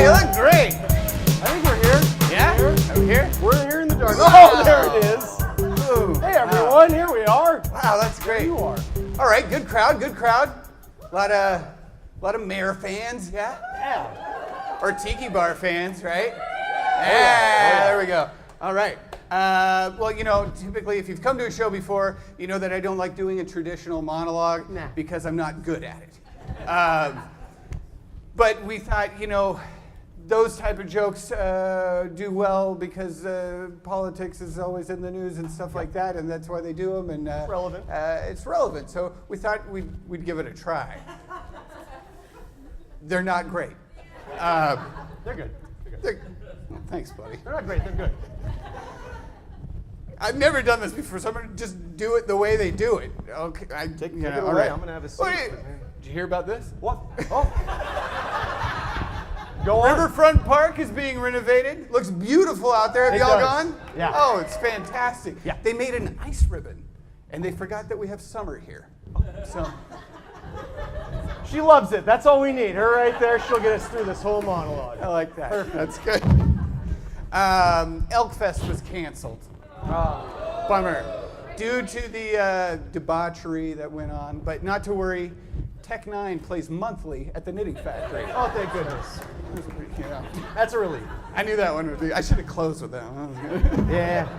you look great. I think we're here. Yeah? Are we here? We're here in the dark. Wow. Oh, there it is. Ooh, Hey, everyone, here we are. Wow, that's great. There you are. All right, good crowd, good crowd. A lot of Mayor fans, yeah? Yeah. Or Tiki bar fans, right? yeah. There we go. All right. Well, you know, typically if you've come to a show before, you know that I don't like doing a traditional monologue because I'm not good at it. But we thought, you know, those type of jokes do well because politics is always in the news and stuff like that, and that's why they do them. And it's relevant. It's relevant, so we thought we'd give it a try. They're not great. They're good. Thanks, buddy. They're not great, they're good. I've never done this before, so I'm gonna just do it the way they do it. Okay, Take it all away. right. I'm gonna have a seat. Did you hear about this? What? Oh. Go on. Riverfront Park is being renovated. Looks beautiful out there. Have It y'all does. gone? Yeah. Oh, it's fantastic. Yeah. They made an ice ribbon, and they forgot that we have summer here. So She loves it. That's all we need. Her right there. She'll get us through this whole monologue. I like that. Perfect. That's good. Elk Fest was canceled. Bummer. Due to the debauchery that went on, but not to worry. Tech 9 plays monthly at the Knitting Factory. Oh, thank goodness. Yeah. That's a relief. I knew that one would be. I should have closed with that one. That was good. Yeah.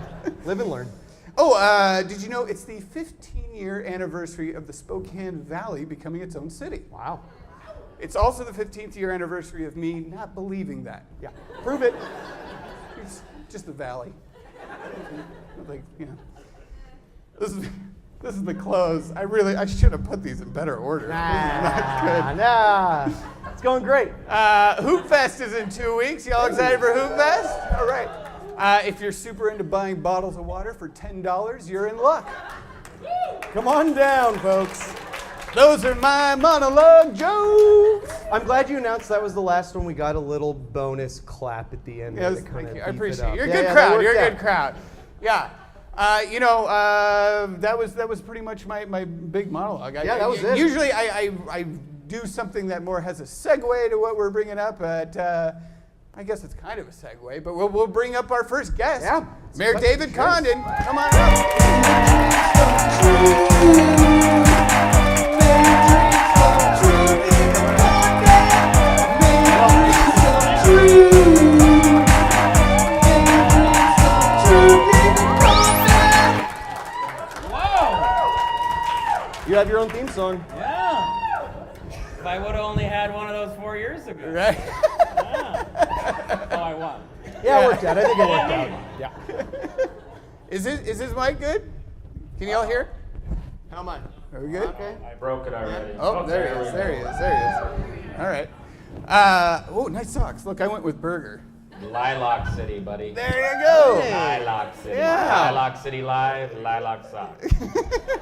Live and learn. Oh, did you know it's the 15-year anniversary of the Spokane Valley becoming its own city? Wow. It's also the 15th year anniversary of me not believing that. Yeah. Prove it. It's just the valley. Like, you know. This is the close. I should have put these in better order. This is not good. Nah. It's going great. Hoop Fest is in 2 weeks. Y'all excited for Hoop Fest? All right. If you're super into buying bottles of water for $10, you're in luck. Come on down, folks. Those are my monologue jokes. I'm glad you announced that was the last one. We got a little bonus clap at the end. Yes, to thank kinda you. I beef appreciate up. it. You're a Yeah, good yeah, crowd. that You're a worked good out. crowd. Yeah. That was pretty much my big monologue. Yeah, that was it. Usually I do something that more has a segue to what we're bringing up, but I guess it's kind of a segue. But we'll bring up our first guest, Yeah. Mayor David Condon. Come on up. You have your own theme song. Yeah. If I would have only had one of those 4 years ago. Right. Yeah. Oh, I won. Yeah, it worked out. I think it worked out. Yeah. Is this mic good? Can y'all hear? How am I? Are we good? Okay. I broke it already. Oh, there he is. There he is. There he is. All right. Oh, nice socks. Look, I went with burger. Lilac City, buddy. There you go. Lilac City. Yeah. Lilac City Live, Lilac Socks.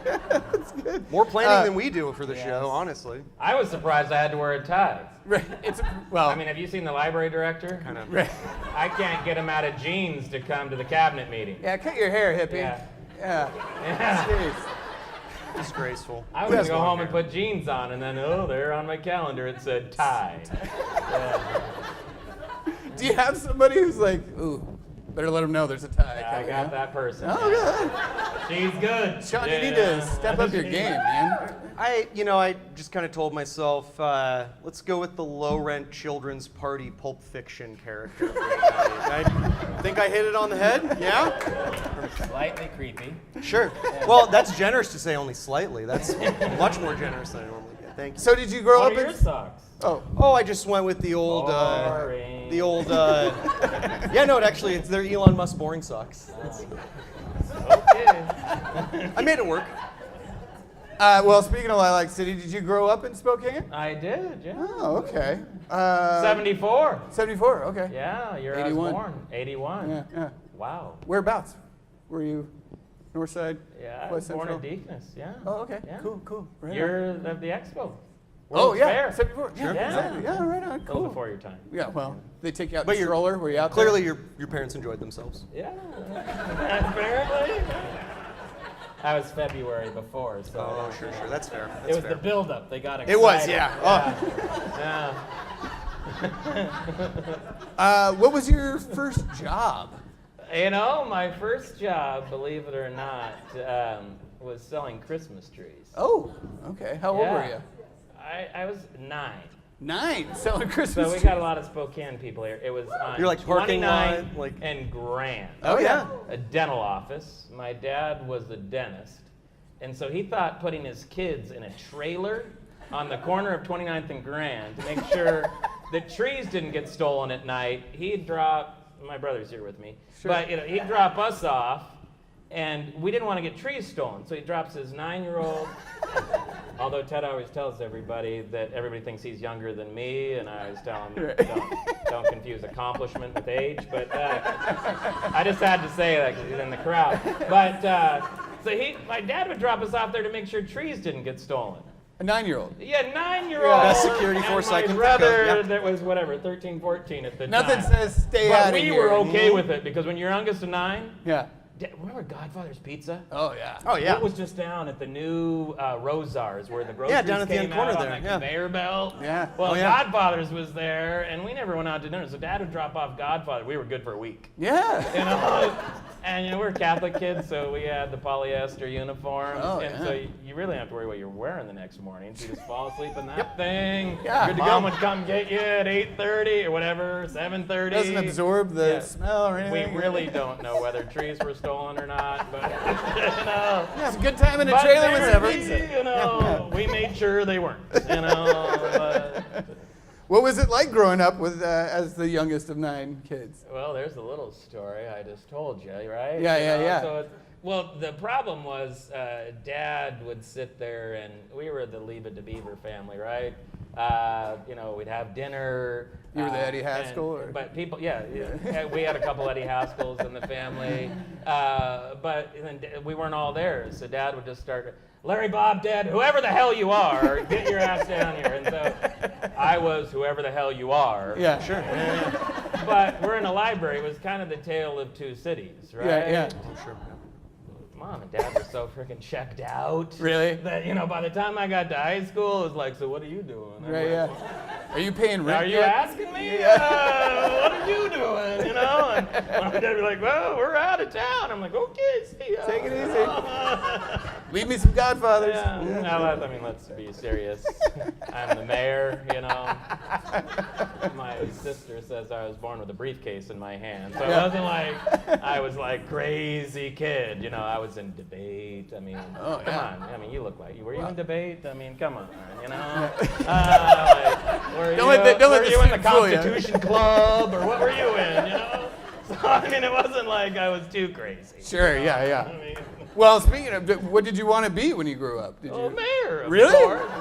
That's good. More planning than we do for the show, honestly. I was surprised I had to wear a tie. Right. Well. I mean, have you seen the library director? Kind of. Right. I can't get him out of jeans to come to the cabinet meeting. Yeah, cut your hair, hippie. Yeah. Yeah. Yeah. Jeez. Disgraceful. I was going to go home and put jeans on, and then, there on my calendar it said tie. Yeah. Do you have somebody who's like, ooh, better let them know there's a tie? I got that person. Oh, good. She's good. Sean, you need to step up your game, man. I just kind of told myself, let's go with the low-rent children's party Pulp Fiction character. I think I hit it on the head. Yeah. Slightly creepy. Sure. Well, that's generous to say only slightly. That's much more generous than I normally get. Thank you. So did you grow What up are your in? socks? Oh, I just went with the old, Boring. yeah, no, they're Elon Musk boring socks. Okay. I made it work. Well, speaking of Lilac City, did you grow up in Spokane? I did, yeah. Oh, okay. 74. 74, okay. Yeah, year I 81. was born. 81. Yeah. Wow. Whereabouts? Were you north side? Yeah, I West was born Central? in Deaconess, yeah. Oh, okay. Yeah. Cool. Right Year of the expo. Oh, World's yeah. Fair. 74. Yeah, Yeah. exactly. Yeah, right on. Still Cool. before your time. Yeah, well, they take you out But the you're- stroller. Were you out Clearly, there? your parents enjoyed themselves. Yeah. Apparently. That was February before, so. Oh, sure. That's fair. It was the build-up. They got excited. It was, yeah. Yeah. What was your first job? My first job, believe it or not, was selling Christmas trees. Oh, okay. How old were you? I was 9. 9, selling Christmas So we trees. got a lot of Spokane people here. It was on You're like parking 29 lot, like- and Grand. Oh, yeah. A dental office. My dad was a dentist, and so he thought putting his kids in a trailer on the corner of 29th and Grand to make sure the trees didn't get stolen at night. He'd drop, my brother's here with me, Sure. but he'd drop us off, and we didn't want to get trees stolen, so he drops his 9-year-old. Although Ted always tells everybody that everybody thinks he's younger than me, and I always tell him don't confuse accomplishment with age. But I just had to say that because he's in the crowd. But so my dad would drop us off there to make sure trees didn't get stolen. A 9-year-old. Yeah, 9-year-old. Best security force and I can my brother, think of, yeah. that was whatever, 13, 14 at the Nothing time. says stay out But of we here. were okay with it because when you're youngest of 9, Yeah. remember Godfather's Pizza? Oh, yeah. Oh, yeah. It was just down at the new Rosars where the groceries down at the came end corner out there, on that yeah. conveyor belt. Yeah. Well, Oh, yeah. Godfather's was there, and we never went out to dinner. So Dad would drop off Godfather. We were good for a week. Yeah. And we're Catholic kids, so we had the polyester uniforms, Oh, and yeah. so you really don't have to worry what you're wearing the next morning. So you just fall asleep in that thing. Yeah. Good to Mom would come get you at 8:30 or whatever, 7:30. Doesn't absorb the Yeah. smell or We anything. really don't know whether trees were stolen or not, but It's a good time in a But trailer they with were some me, pizza. we made sure they weren't. but- What was it like growing up with as the youngest of 9 kids? well, there's a little story I just told you, right? Yeah. So well, the problem was Dad would sit there, and we were the Leave It to Beaver family, right? We'd have dinner. You were the Eddie Haskell, or? But people, yeah, we had a couple Eddie Haskells in the family, but then we weren't all there, so Dad would just start, Larry, Bob, Dad, whoever the hell you are, get your ass down here. And so I was whoever the hell you are. Yeah, sure. But we're in a library. It was kind of the tale of two cities, right? Yeah. Oh, sure. Mom and Dad were so freaking checked out. Really? That, by the time I got to high school, it was like, so what are you doing? I'm Right, like, yeah. Are you paying rent Are you yet? asking me? What are you doing? And Mom and Dad were like, well, we're out of town. I'm like, okay, see ya. Take it easy. Leave me some Godfathers. Yeah. No, let's be serious. I'm the mayor, My sister says I was born with a briefcase in my hand. So it wasn't like I was like crazy kid. I was in debate. Come on. You look like you. Were you in debate? Come on. Don't let the were you in the suit fool you. Constitution Club or what were you in? So it wasn't like I was too crazy. Sure, yeah. Well, speaking of, what did you want to be when you grew up? Did you? Mayor, of Really? course.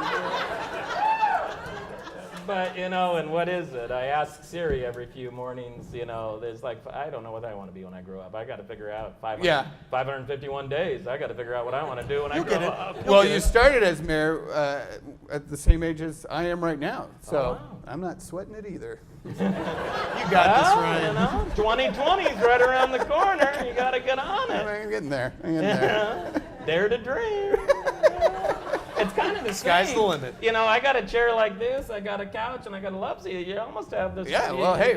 But, and what is it? I ask Siri every few mornings, there's like, I don't know what I want to be when I grow up. I got to figure out 551 days. I got to figure out what I want to do when I grow up. Well, you started as mayor at the same age as I am right now, so wow. I'm not sweating it either. You got this, Ryan. 2020's right around the corner. You got to get on it. I'm getting there. Dare to dream. It's kind of the Sky's same. the limit. I got a chair like this, I got a couch, and I got a love seat. You almost have this. Yeah, well, hey, you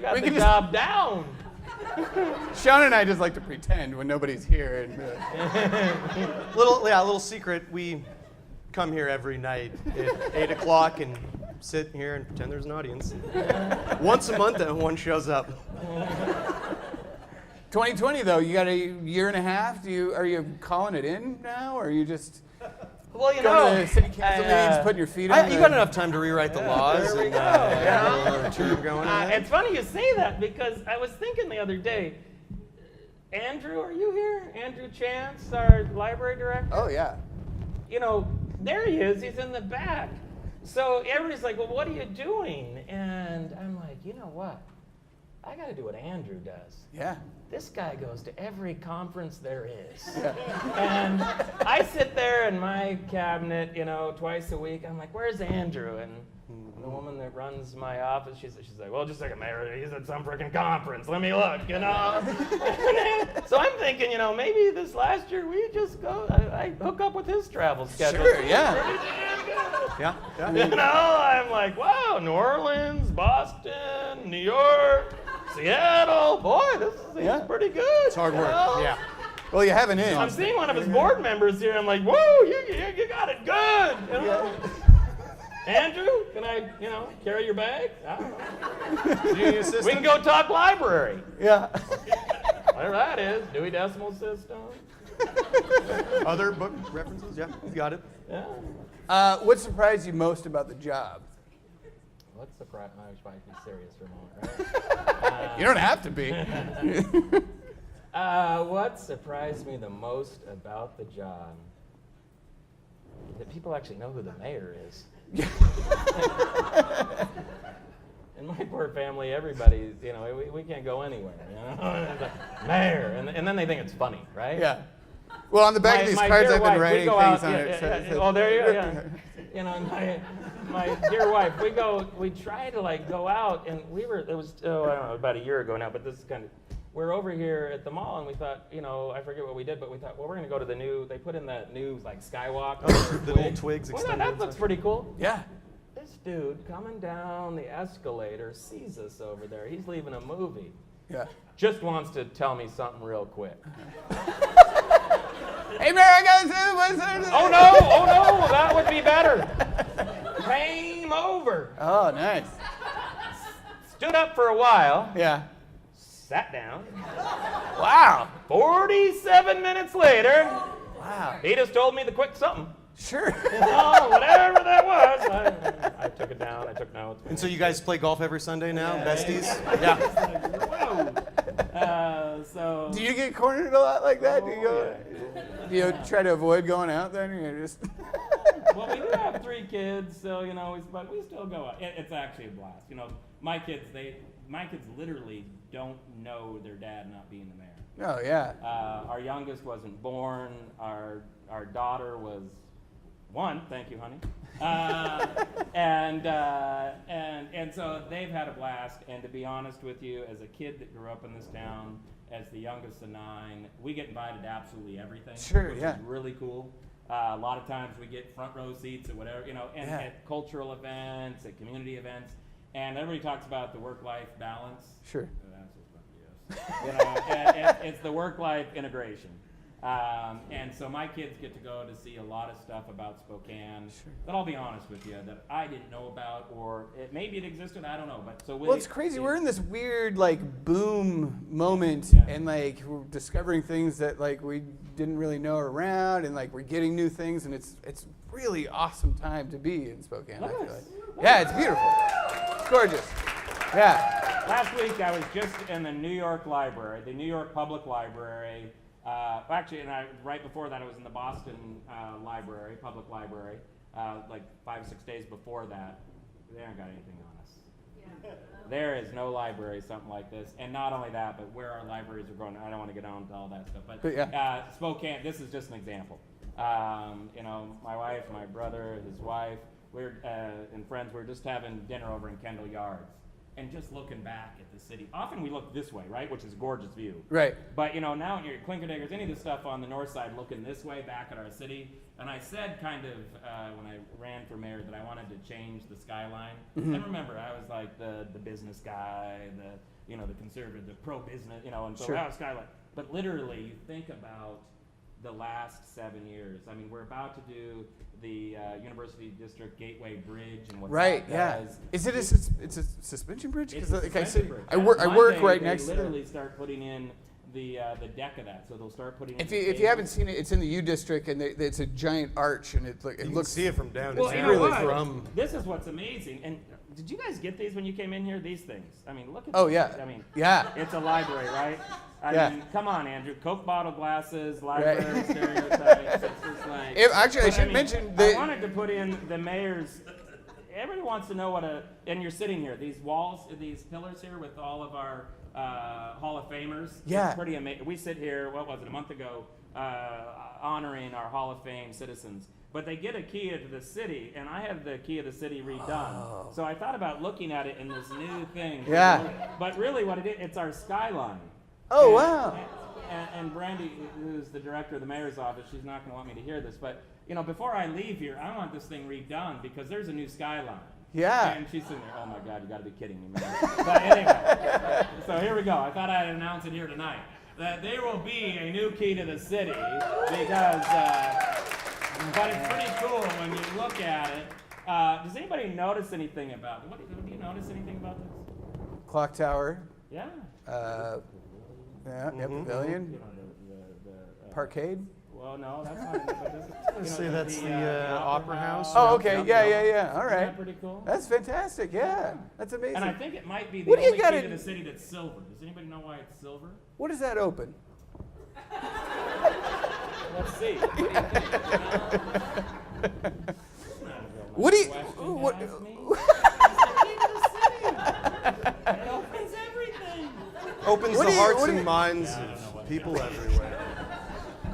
got we the can just- job down. Sean and I just like to pretend when nobody's here. And, Little secret. We come here every night at 8 o'clock and sit here and pretend there's an audience. Once a month, and one shows up. 2020 though, you got a year and a half. Are you calling it in now, or are you just Well, going to the city council meetings, putting your feet on? You got enough time to rewrite the laws there we and go, get a term going. It's funny you say that because I was thinking the other day, Andrew, are you here? Andrew Chance, our library director? Oh yeah. There he is. He's in the back. So everybody's like, well, what are you doing? And I'm like, you know what? I got to do what Andrew does. Yeah. This guy goes to every conference there is. And I sit there in my cabinet, twice a week. I'm like, where's Andrew? And the woman that runs my office, she's like, well, just a second, Mayor. He's at some freaking conference. Let me look, So I'm thinking, maybe this last year we just go, I hook up with his travel schedule. Sure, yeah. Pretty damn good. Yeah, yeah. You know, I'm like, wow, New Orleans, Boston, New York, Seattle. Boy, this seems pretty good. It's hard work. know? Yeah. Well, you have an in. I'm seeing one of his board members here. I'm like, whoa, you got it good. You know? Andrew, can I, carry your bag? I don't know. Do you need assistance? We can go talk library. Yeah. Whatever that is, Dewey Decimal System. Other book references? Yeah, you got it. Yeah. What surprised you most about the job? What surprise? I was trying to be serious for a moment, right? You don't have to be. What surprised me the most about the job? That people actually know who the mayor is. In my poor family, everybody, we can't go anywhere. It's like, mayor, and then they think it's funny, right? Yeah. Well, on the back of these cards, I've been writing things on it. Oh, there you go. Yeah. My dear wife, we try to go out, and it was I don't know, about a year ago now, but this is we're over here at the mall, and we thought, I forget what we did, but we thought, well, we're gonna go to the new. They put in that new skywalk. The old twigs Well, extended. that looks pretty cool. Yeah. This dude coming down the escalator sees us over there. He's leaving a movie. Yeah. Just wants to tell me something real quick. Hey, Mayor, I got Oh no, that would be better. Came over. Oh, nice. Stood up for a while. Yeah. Sat down. Wow. 47 minutes later, Wow. he just told me the quick something. Sure. Whatever that was. I took it down. I took notes. And so you guys play golf every Sunday now, Yeah. besties? Yeah. Whoa. Do you get cornered a lot like that? Do you try to avoid going out then? Or you just Well, we do have 3 kids, so but we still go out. It's actually a blast. My kids literally don't know their dad not being the mayor. Oh, yeah. Our youngest wasn't born. Our daughter was 1. Thank you, honey. And so they've had a blast. And to be honest with you, as a kid that grew up in this town, as the youngest of 9, we get invited to absolutely everything. Sure, which yeah. is really cool. A lot of times we get front row seats or whatever, and at cultural events, at community events, and everybody talks about the work-life balance. Sure. That's just yes. It's the work-life integration. And so my kids get to go to see a lot of stuff about Spokane that I'll be honest with you, that I didn't know about, or maybe it existed, I don't know. But so Well, it's crazy. We're in this weird boom moment, Yeah. and we're discovering things that we didn't really know around, and we're getting new things, and it's really awesome time to be in Spokane. I feel like. Yeah, it's beautiful. It's gorgeous. Yeah. Last week I was just in the New York Library, the New York Public Library. Actually, right before that I was in the Boston Library, Public Library, 5 or 6 days before that. They haven't got anything on us. Yeah. There is no library, something like this. And not only that, but where our libraries are going, I don't want to get on to all that stuff. But Spokane, this is just an example. My wife, my brother, his wife, and friends, we're just having dinner over in Kendall Yards. And just looking back at the city, often we look this way, right, which is a gorgeous view. Right. But now when you're at Clinkerdiggers, any of the stuff on the north side looking this way back at our city, and I said when I ran for mayor that I wanted to change the skyline. Mm-hmm. And remember, I was like the business guy, the conservative, the pro-business, and so that was skyline. But literally, you think about the last 7 years. I mean, we're about to do the University District Gateway Bridge and what that does. Is it it's a suspension bridge? It's a suspension bridge. I work right next to it. They literally start putting in the deck of that, so they'll start putting. If you haven't seen it, it's in the U District, and it's a giant arch, and it looks. You can see it from down. Well, it's you know really what? from. This is what's amazing. And did you guys get these when you came in here? These things. I mean, look at. Oh these. yeah. I mean, yeah. It's a library, right? I mean, come on, Andrew. Coke bottle glasses, library stereotypes. It's just like. I should mention I wanted to put in the mayor's. Everybody wants to know what and you're sitting here. These walls, these pillars here with all of our Hall of Famers. Yeah. It's pretty amazing. We sit here, what was it, a month ago, honoring our Hall of Fame citizens. But they get a key to the city, and I have the key of the city redone. Oh. So I thought about looking at it in this new thing. Yeah. But really what it is, it's our skyline. Oh, wow. And Brandy, who's the director of the mayor's office, she's not going to want me to hear this, but you know, before I leave here, I want this thing redone because there's a new skyline. Yeah. And she's sitting there, oh my God, you gotta be kidding me, man. But anyway, so here we go. I thought I'd announce it here tonight. That there will be a new key to the city because, but it's pretty cool when you look at it. Does anybody notice anything about it? Do you notice anything about this? Clock tower. Yeah. Yeah, pavilion. Parkade. Well, no, that's not. But this, Say that's the Opera House. Oh, okay. Yeah. All Isn't right. that pretty cool? That's fantastic. Yeah. That's amazing. And I think it might be the What do you only gotta- key to the city that's silver. Does anybody know why it's silver? What is that open? Let's see. What do you? What? It opens everything. Opens What the do you- hearts what do and you- minds of people everywhere.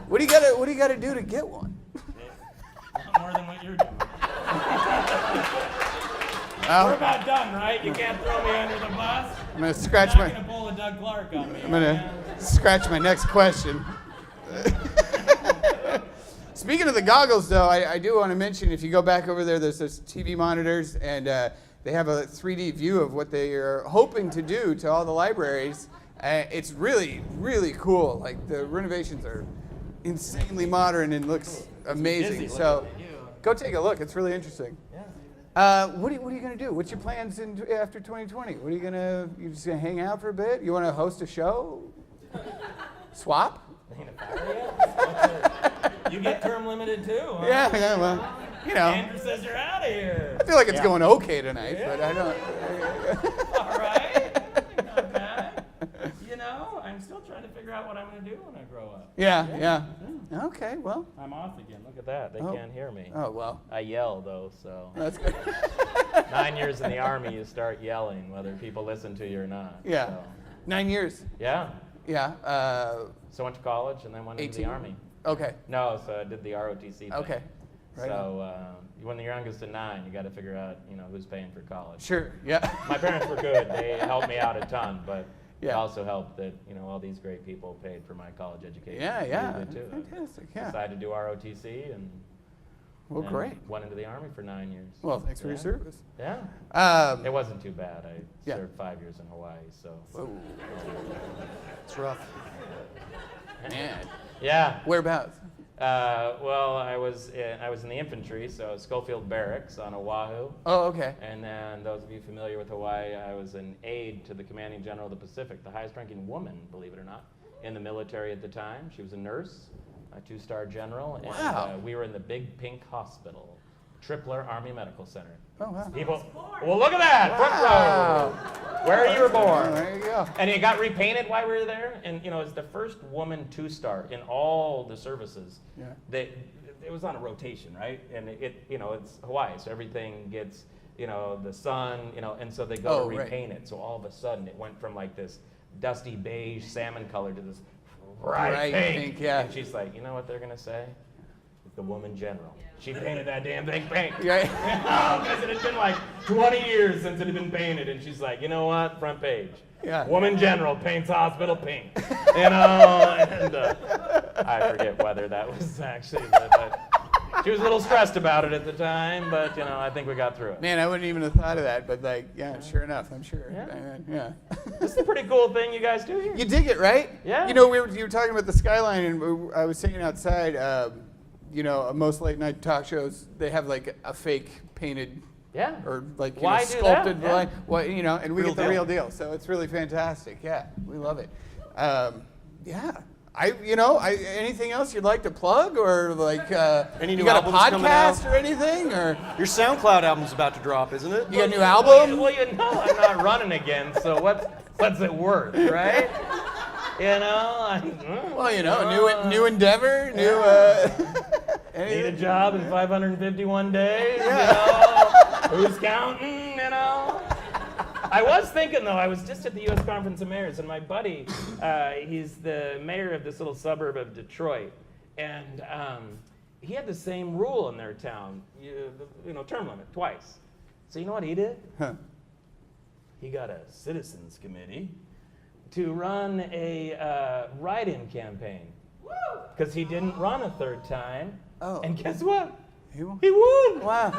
What do you gotta do to get one? Not more than what you're doing. We're about done, right? You can't throw me under the bus. I'm gonna scratch You're my. not gonna pull a Doug Clark on me. I'm gonna scratch my next question. Speaking of the goggles, though, I do want to mention if you go back over there, there's those TV monitors, and they have a 3D view of what they are hoping to do to all the libraries. It's really, really cool. Like the renovations are insanely modern and looks amazing. Busy So looking at you. go take a look. It's really interesting. What are you gonna do? What's your plans after 2020? What are you just gonna hang out for a bit? You want to host a show? Swap? You get term limited too, huh? Yeah, well, you know. Andrew says you're out of here. I feel like it's going okay tonight, but I don't. All right. Not bad. You know, I'm still trying to figure out what I'm going to do when I grow up. Yeah. Okay, well. I'm off again. Look at that. They Oh. can't hear me. Oh, well. I yell, though, so. That's good. 9 years in the Army, you start yelling, whether people listen to you or not. Yeah. So. 9 years. Yeah. Yeah. So I went to college and then went into 18? the Army. Okay. No, so I did the ROTC thing. Okay. Right. So when you're youngest of 9, you got to figure out, who's paying for college. Sure. Yeah. My parents were good. They helped me out a ton, but it Yeah. also helped that, all these great people paid for my college education. Yeah. They did too. Fantastic. Yeah. Decided to do ROTC and Well, and great. went into the Army for 9 years. Well, thanks for your Yeah. service. Yeah. It wasn't too bad. I Yeah. served 5 years in Hawaii, so. It's rough. Man. Yeah. Whereabouts? Well, I was in the infantry, so Schofield Barracks on Oahu. Oh, okay. And then those of you familiar with Hawaii, I was an aide to the commanding general of the Pacific, the highest ranking woman, believe it or not, in the military at the time. She was a nurse, a 2-star general, and Wow. we were in the Big Pink Hospital, Tripler Army Medical Center. Oh, wow. People, well, look at that, Wow. front row, where you were Oh, born. there you go. And it got repainted while we were there, and it's the first woman 2-star in all the services. Yeah. It was on a rotation, right? And it's Hawaii, so everything gets the sun, and so they go Oh, to right. repaint it. So all of a sudden, it went from like this dusty beige salmon color to this bright pink. Yeah. And she's like, you know what they're gonna say? The woman general. She painted that damn thing pink. Right. Because it had been like 20 years since it had been painted, and she's like, you know what? Front page. Yeah. Woman general paints hospital pink. And I forget whether that was actually, but she was a little stressed about it at the time, but I think we got through it. Man, I wouldn't even have thought of that, but sure enough, I'm sure. Yeah. This is a pretty cool thing you guys do here. You dig it, right? Yeah. You were talking about the skyline, and I was sitting outside. Most late night talk shows, they have like a fake painted Yeah. or like Why do that? sculpted Yeah. line. Well, and we Real get the deal. real deal. So it's really fantastic. Yeah, we love it. Yeah. Anything else you'd like to plug, or like Any you new got a albums coming out? podcast or anything, or Your SoundCloud album's about to drop, isn't it? you got a new album? Well, I'm not running again, so what's it worth, right? New endeavor, new. Need a Anything? job in 551 days, Who's counting, I was thinking, though, I was just at the U.S. Conference of Mayors, and my buddy, he's the mayor of this little suburb of Detroit, and he had the same rule in their town, term limit, twice. So you know what he did? Huh. He got a citizens committee to run a write-in campaign. Because he didn't run a third time, Oh. And guess what? He won? He won. Wow.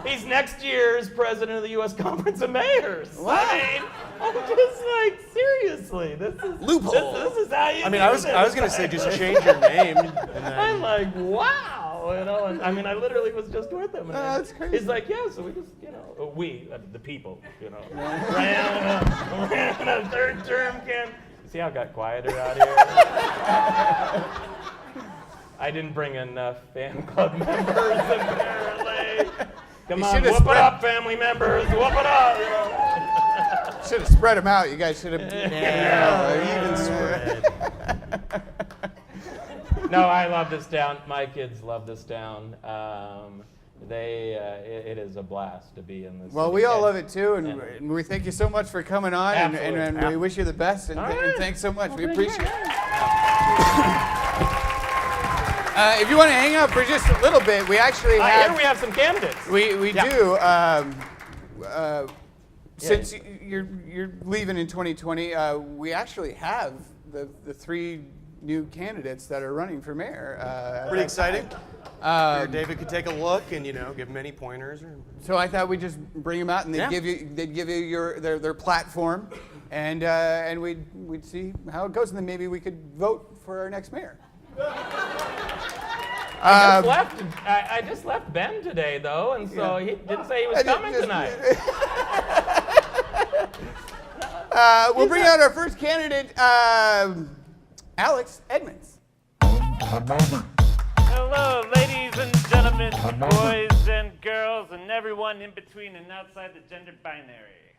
He's next year's president of the U.S. Conference of Mayors. Wow. I mean, I'm just like, seriously, this is Loophole. This is how you. I mean, do I was this. gonna say just change your name. And then, I'm like, wow, you know. And I mean, I literally was just with him. And that's crazy. He's like, yeah. So we just, the people, ran a third term can. See how it got quieter out here? I didn't bring enough fan club members apparently. Come on, whoop it up, family members, whoop it up. Should have spread them out. You guys should have. even spread. No, I love this town. My kids love this town. It is a blast to be in this. Well, city. we all love it too, and we thank you so much for coming on, and we wish you the best, and thanks so much. We appreciate it. If you want to hang out for just a little bit, we actually have. Here we have some candidates. We do. Since you're leaving in 2020, we actually have the 3 new candidates that are running for mayor. Pretty exciting. David could take a look and give him any pointers. So I thought we'd just bring them out, and they'd give you their platform, and we'd see how it goes, and then maybe we could vote for our next mayor. I just left Ben today, though, and so he didn't say he was coming tonight. We'll bring out our first candidate, Alex Edmonds. Hello, ladies and gentlemen, boys and girls, and everyone in between and outside the gender binary.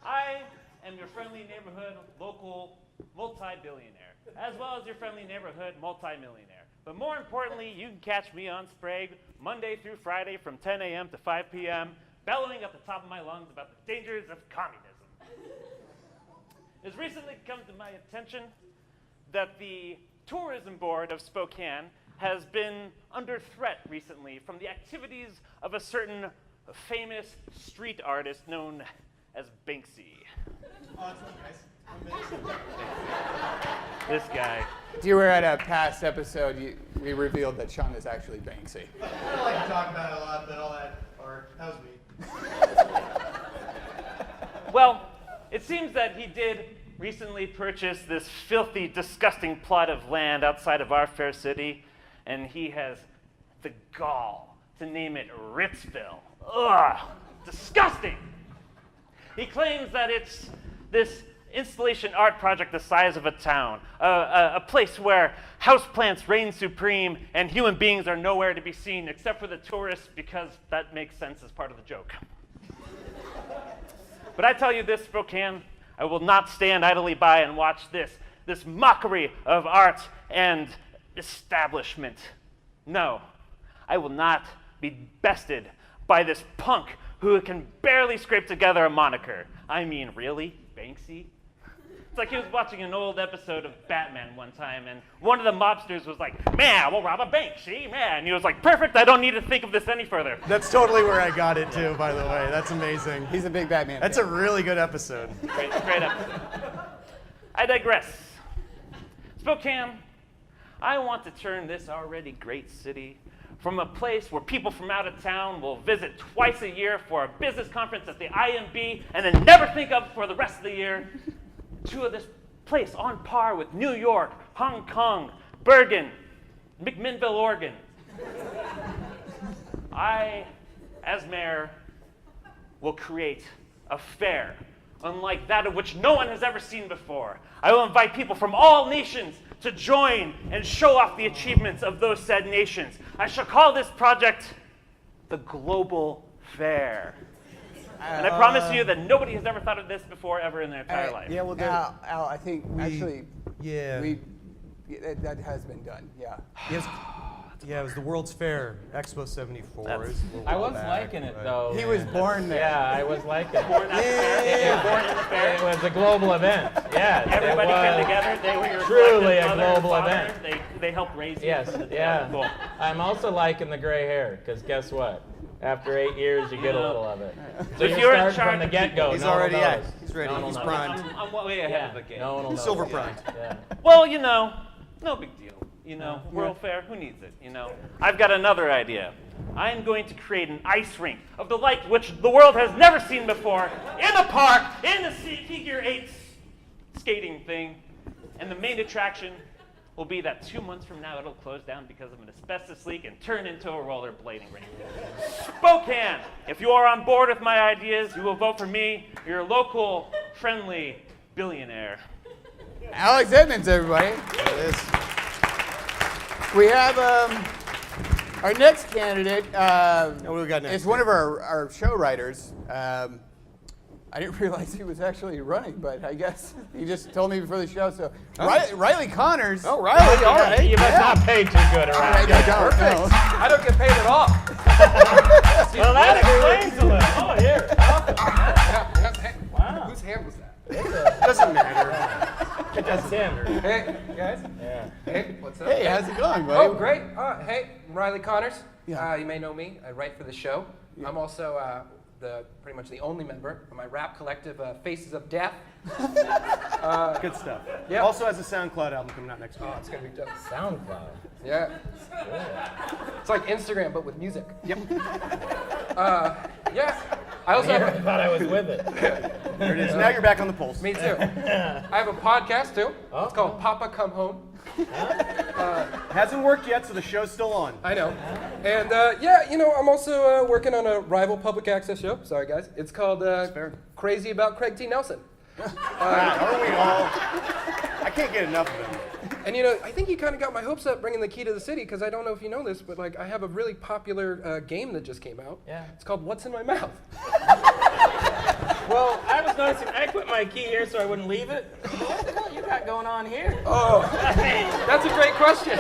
I am your friendly neighborhood local multi-billionaire, as well as your friendly neighborhood multi-millionaire. But more importantly, you can catch me on Sprague Monday through Friday from 10 a.m. to 5 p.m., bellowing at the top of my lungs about the dangers of communism. It has recently come to my attention that the Tourism Board of Spokane has been under threat recently from the activities of a certain famous street artist known as Banksy. Oh, that's nice. This guy. If you were at a past episode, we revealed that Sean is actually Banksy. I don't like to talk about it a lot, but all that art, that was me. Well, it seems that he did recently purchase this filthy, disgusting plot of land outside of our fair city, and he has the gall to name it Ritzville. Ugh, disgusting! He claims that it's this installation art project the size of a town, a place where houseplants reign supreme and human beings are nowhere to be seen except for the tourists, because that makes sense as part of the joke. But I tell you this, Spokane, I will not stand idly by and watch this mockery of art and establishment. No, I will not be bested by this punk who can barely scrape together a moniker. I mean, really? Banksy? It's like he was watching an old episode of Batman one time, and one of the mobsters was like, "Man, we'll rob a bank, see? Man." And he was like, "Perfect, I don't need to think of this any further." That's totally where I got it too, by the way. That's amazing. He's a big Batman That's fan. a really good episode. Great episode. I digress. Spokane, I want to turn this already great city from a place where people from out of town will visit twice a year for a business conference at the IMB and then never think of for the rest of the year, to this place on par with New York, Hong Kong, Bergen, McMinnville, Oregon. I, as mayor, will create a fair unlike that of which no one has ever seen before. I will invite people from all nations to join and show off the achievements of those said nations. I shall call this project the Global Fair. And I promise you that nobody has ever thought of this before ever in their entire life. Yeah, well, Al, I think that has been done. Yeah. Yeah, it was the World's Fair, Expo 74. I was liking it, though. He was born there. Yeah, I was liking it. Born at the fair. Born in the fair. It was a global event. Yes. Everybody it came was together. They were your truly a collective mother and global father. event. They helped raise you. Yes, yeah. Cool. I'm also liking the gray hair, because guess what? After 8 years, you get a little of it. So If you're in starting charge from the of get-go. He's no one already will at. notice. He's ready. No one He's will primed. notice. I'm way ahead of the game. No one will notice. Silver primed. Yeah. Well, you know, no big deal. You know, World Fair, who needs it, you know? I've got another idea. I'm going to create an ice rink of the like which the world has never seen before in the park, in the figure 8 skating thing. And the main attraction will be that 2 months from now it'll close down because of an asbestos leak and turn into a rollerblading rink. Spokane, if you are on board with my ideas, you will vote for me, your local friendly billionaire. Alex Edmonds, everybody. We have our next candidate. What do we got next? Is one of our show writers. I didn't realize he was actually running, but I guess he just told me before the show. So Reilly Connors. Oh, Reilly, all right. You must not pay too good around. Perfect. I don't get paid at all. Well, that explains a little. Oh, here. Wow. Whose hand was that? Doesn't matter. That's standard. Hey, guys. Yeah. Hey, what's up? Hey, how's it going, buddy? Oh, great. Hey, I'm Reilly Connors. Yeah. You may know me. I write for the show. Yeah. I'm also pretty much the only member of my rap collective, Faces of Death. Good stuff. Yeah. Also has a SoundCloud album coming out next week. Oh, it's gonna be dope. SoundCloud. Yeah. It's like Instagram, but with music. Yep. Yeah. I also I thought I was with it. There it is. Now you're back on the pulse. Me too. I have a podcast too. Oh. It's called Papa Come Home. Hasn't worked yet, so the show's still on. I know. And yeah, you know, I'm also working on a rival public access show. Sorry, guys. It's called Crazy About Craig T. Nelson. Are we all? I can't get enough of it. And you know, I think you kind of got my hopes up bringing the key to the city, because I don't know if you know this, but like I have a really popular game that just came out. Yeah. It's called What's in My Mouth. Well, I was noticing, I put my key here so I wouldn't leave it. What the hell you got going on here? Oh, that's a great question.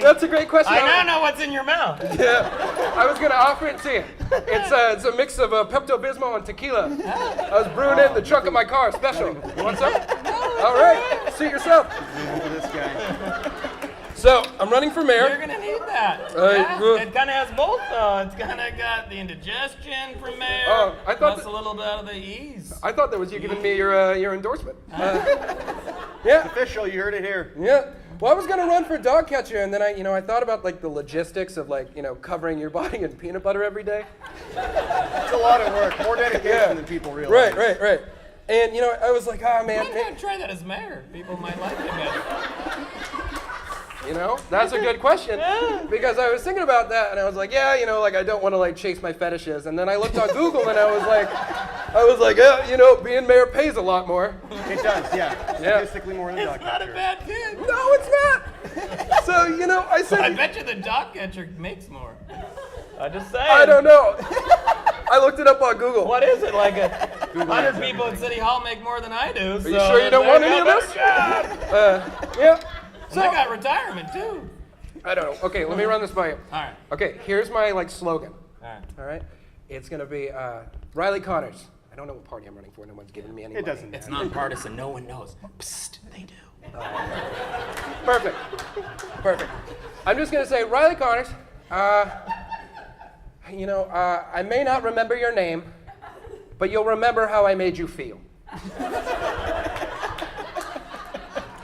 That's a great question. I now know what's in your mouth. Yeah, I was gonna offer it to you. It's a mix of Pepto-Bismol and tequila. I was brewing it in the trunk of my car, special. You want some? All right, suit yourself. For this guy. So I'm running for mayor. You're gonna need that. Yeah, it kind of has both, though. It's kind of got the indigestion from mayor, Oh, I thought plus a little bit of the ease. I thought that was you giving me your endorsement. Yeah. Official, you heard it here. Yeah. Well, I was gonna run for dog catcher, and then I thought about like the logistics of like covering your body in peanut butter every day. It's a lot of work, more dedication than people realize. Right. And I was like, man. I'm gonna try that as mayor. People might like it better. That's a good question. Because I was thinking about that, and I was like, I don't want to like chase my fetishes. And then I looked on Google, and I was like, being mayor pays a lot more. It does, yeah. Statistically more than dog It's not a catcher. bad gig. No, it's not. So I said, I bet you the dog catcher makes more. I just say. I don't know. I looked it up on Google. What is it, like 100 people at City Hall make more than I do? Are you sure you don't want any of this? Yeah. So I got retirement too. I don't know. Okay, let me run this by you. All right. Okay, here's my slogan. All right. All right, it's gonna be Reilly Connors. I don't know what party I'm running for. No one's giving me any money. It doesn't It's matter. nonpartisan. No one knows. Psst, they do. Perfect. I'm just gonna say Reilly Connors. I may not remember your name, but you'll remember how I made you feel.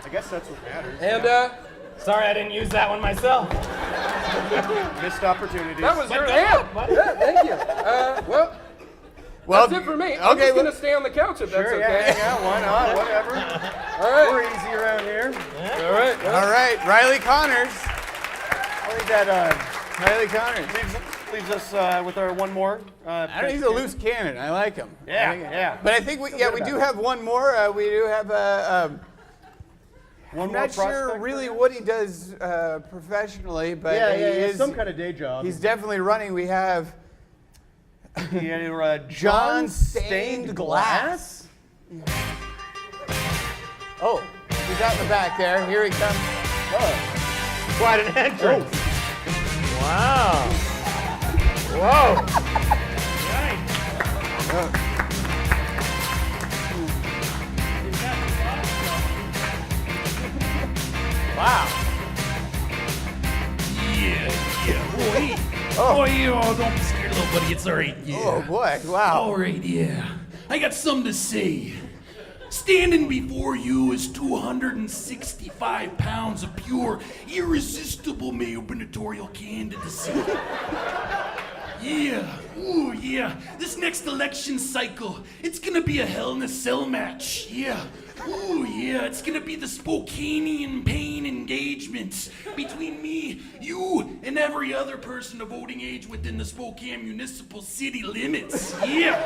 I guess that's what matters. And Sorry, I didn't use that one myself. Missed opportunities. that was But your go hand. on, buddy. Yeah, thank you. Well, that's it for me. I'm okay, just gonna stay on the couch if that's Sure, okay. yeah, why not? Whatever. All right. We're easy around here. All right. All right, Reilly Connors. I think that Reilly Connors. leaves us with our one more. He's a loose cannon. I like him. Yeah. But I think we do have one more. We do have One I'm more not sure prospect really right what he does professionally, but now? he Yeah, is some kind of day job. He's definitely running. We have John Stained Glass. Oh, he's out in the back there. Here he comes. Quite an entrance. Wow. Whoa. Wow. Yeah, boy. Oh, yeah, don't be scared, little buddy. It's all right. Yeah. Oh boy! Wow. All right, yeah. I got something to say. Standing before you is 265 pounds of pure, irresistible mayoral candidacy. Yeah, ooh, yeah. This next election cycle, it's gonna be a Hell in a Cell match. Yeah, ooh, yeah. It's gonna be the Spokanean pain engagement between me, you, and every other person of voting age within the Spokane municipal city limits. Yeah.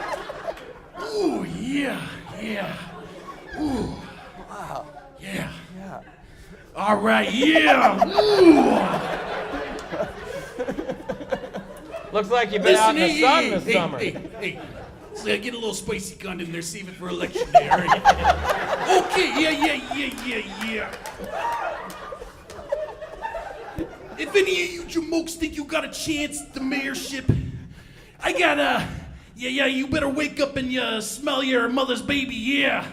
Ooh, yeah, yeah. Ooh. Wow. Yeah. Yeah. All right, yeah. Ooh. Looks like you've been out in the sun this hey, summer. Hey. So I get a little spicy Condon there, save it for election day, all right? Okay, yeah. If any of you jamokes think you got a chance at the mayorship, I got you better wake up and smell your mother's baby, yeah.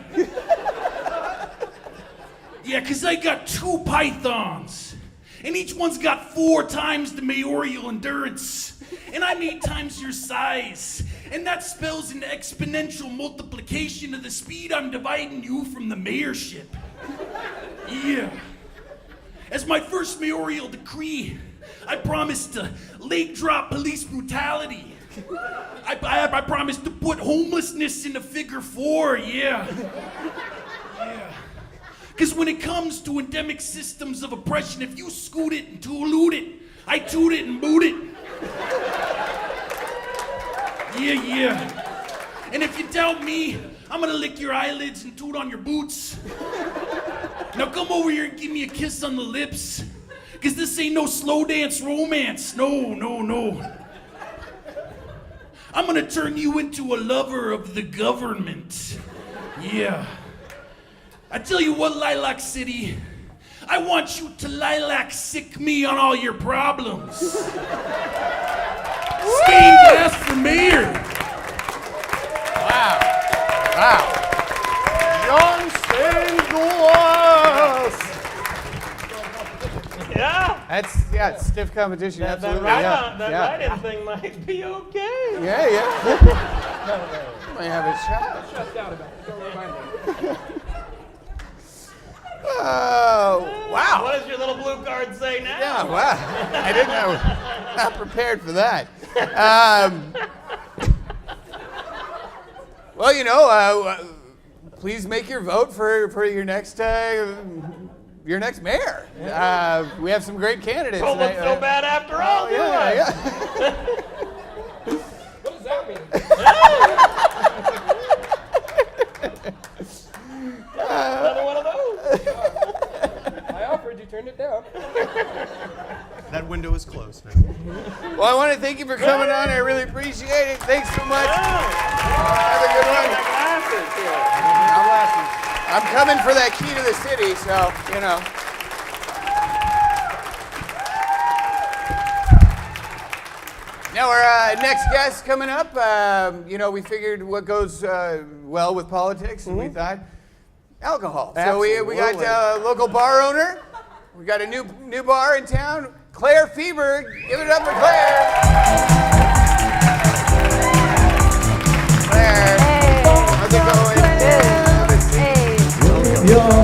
Yeah, 'cause I got 2 pythons, and each one's got 4 times the mayoral endurance. And I'm 8 times your size. And that spells an exponential multiplication of the speed I'm dividing you from the mayorship. Yeah. As my first mayoral decree, I promised to leg drop police brutality. I promised to put homelessness in a figure 4, yeah. Yeah. Because when it comes to endemic systems of oppression, if you scoot it and toot it, I toot it and boot it. Yeah. And if you doubt me, I'm gonna lick your eyelids and toot on your boots. Now come over here and give me a kiss on the lips. Cause this ain't no slow dance romance. No. I'm gonna turn you into a lover of the government. Yeah. I tell you what, Lilac City, I want you to lilac sick me on all your problems. Stained glass for mayor. Wow. John Stained Glass. Yeah. It's stiff competition. That Absolutely. write-in thing might be okay. Yeah. Might have a shot. Stressed out about it. Don't remind me. Oh, wow. What does your little blue card say now? Yeah, wow. I didn't know. Not prepared for that. Well, please make your vote for your next mayor. We have some great candidates. Don't look so bad after all, do I? Yeah. What does that mean? Another one of those. I offered, you turned it down. That window is closed now. Well, I want to thank you for coming on. I really appreciate it. Thanks so much. Have a good one. I'm coming for that key to the city, so, Now our next guest coming up, we figured what goes well with politics, and we thought alcohol. So we got a local bar owner. We got a new bar in town, Claire Fieberg. Give it up for Claire. Claire, how's it going? Have a seat. All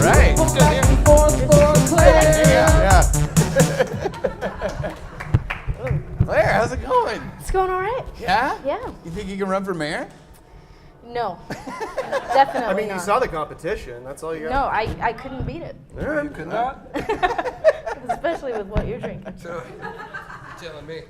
right. Yeah. Claire, how's it going? It's going all right. Yeah? Yeah. You think you can run for mayor? No. Definitely I mean, not. you saw the competition. That's all you got. No, I couldn't beat it. You could not. Especially with what you're drinking. So, telling me.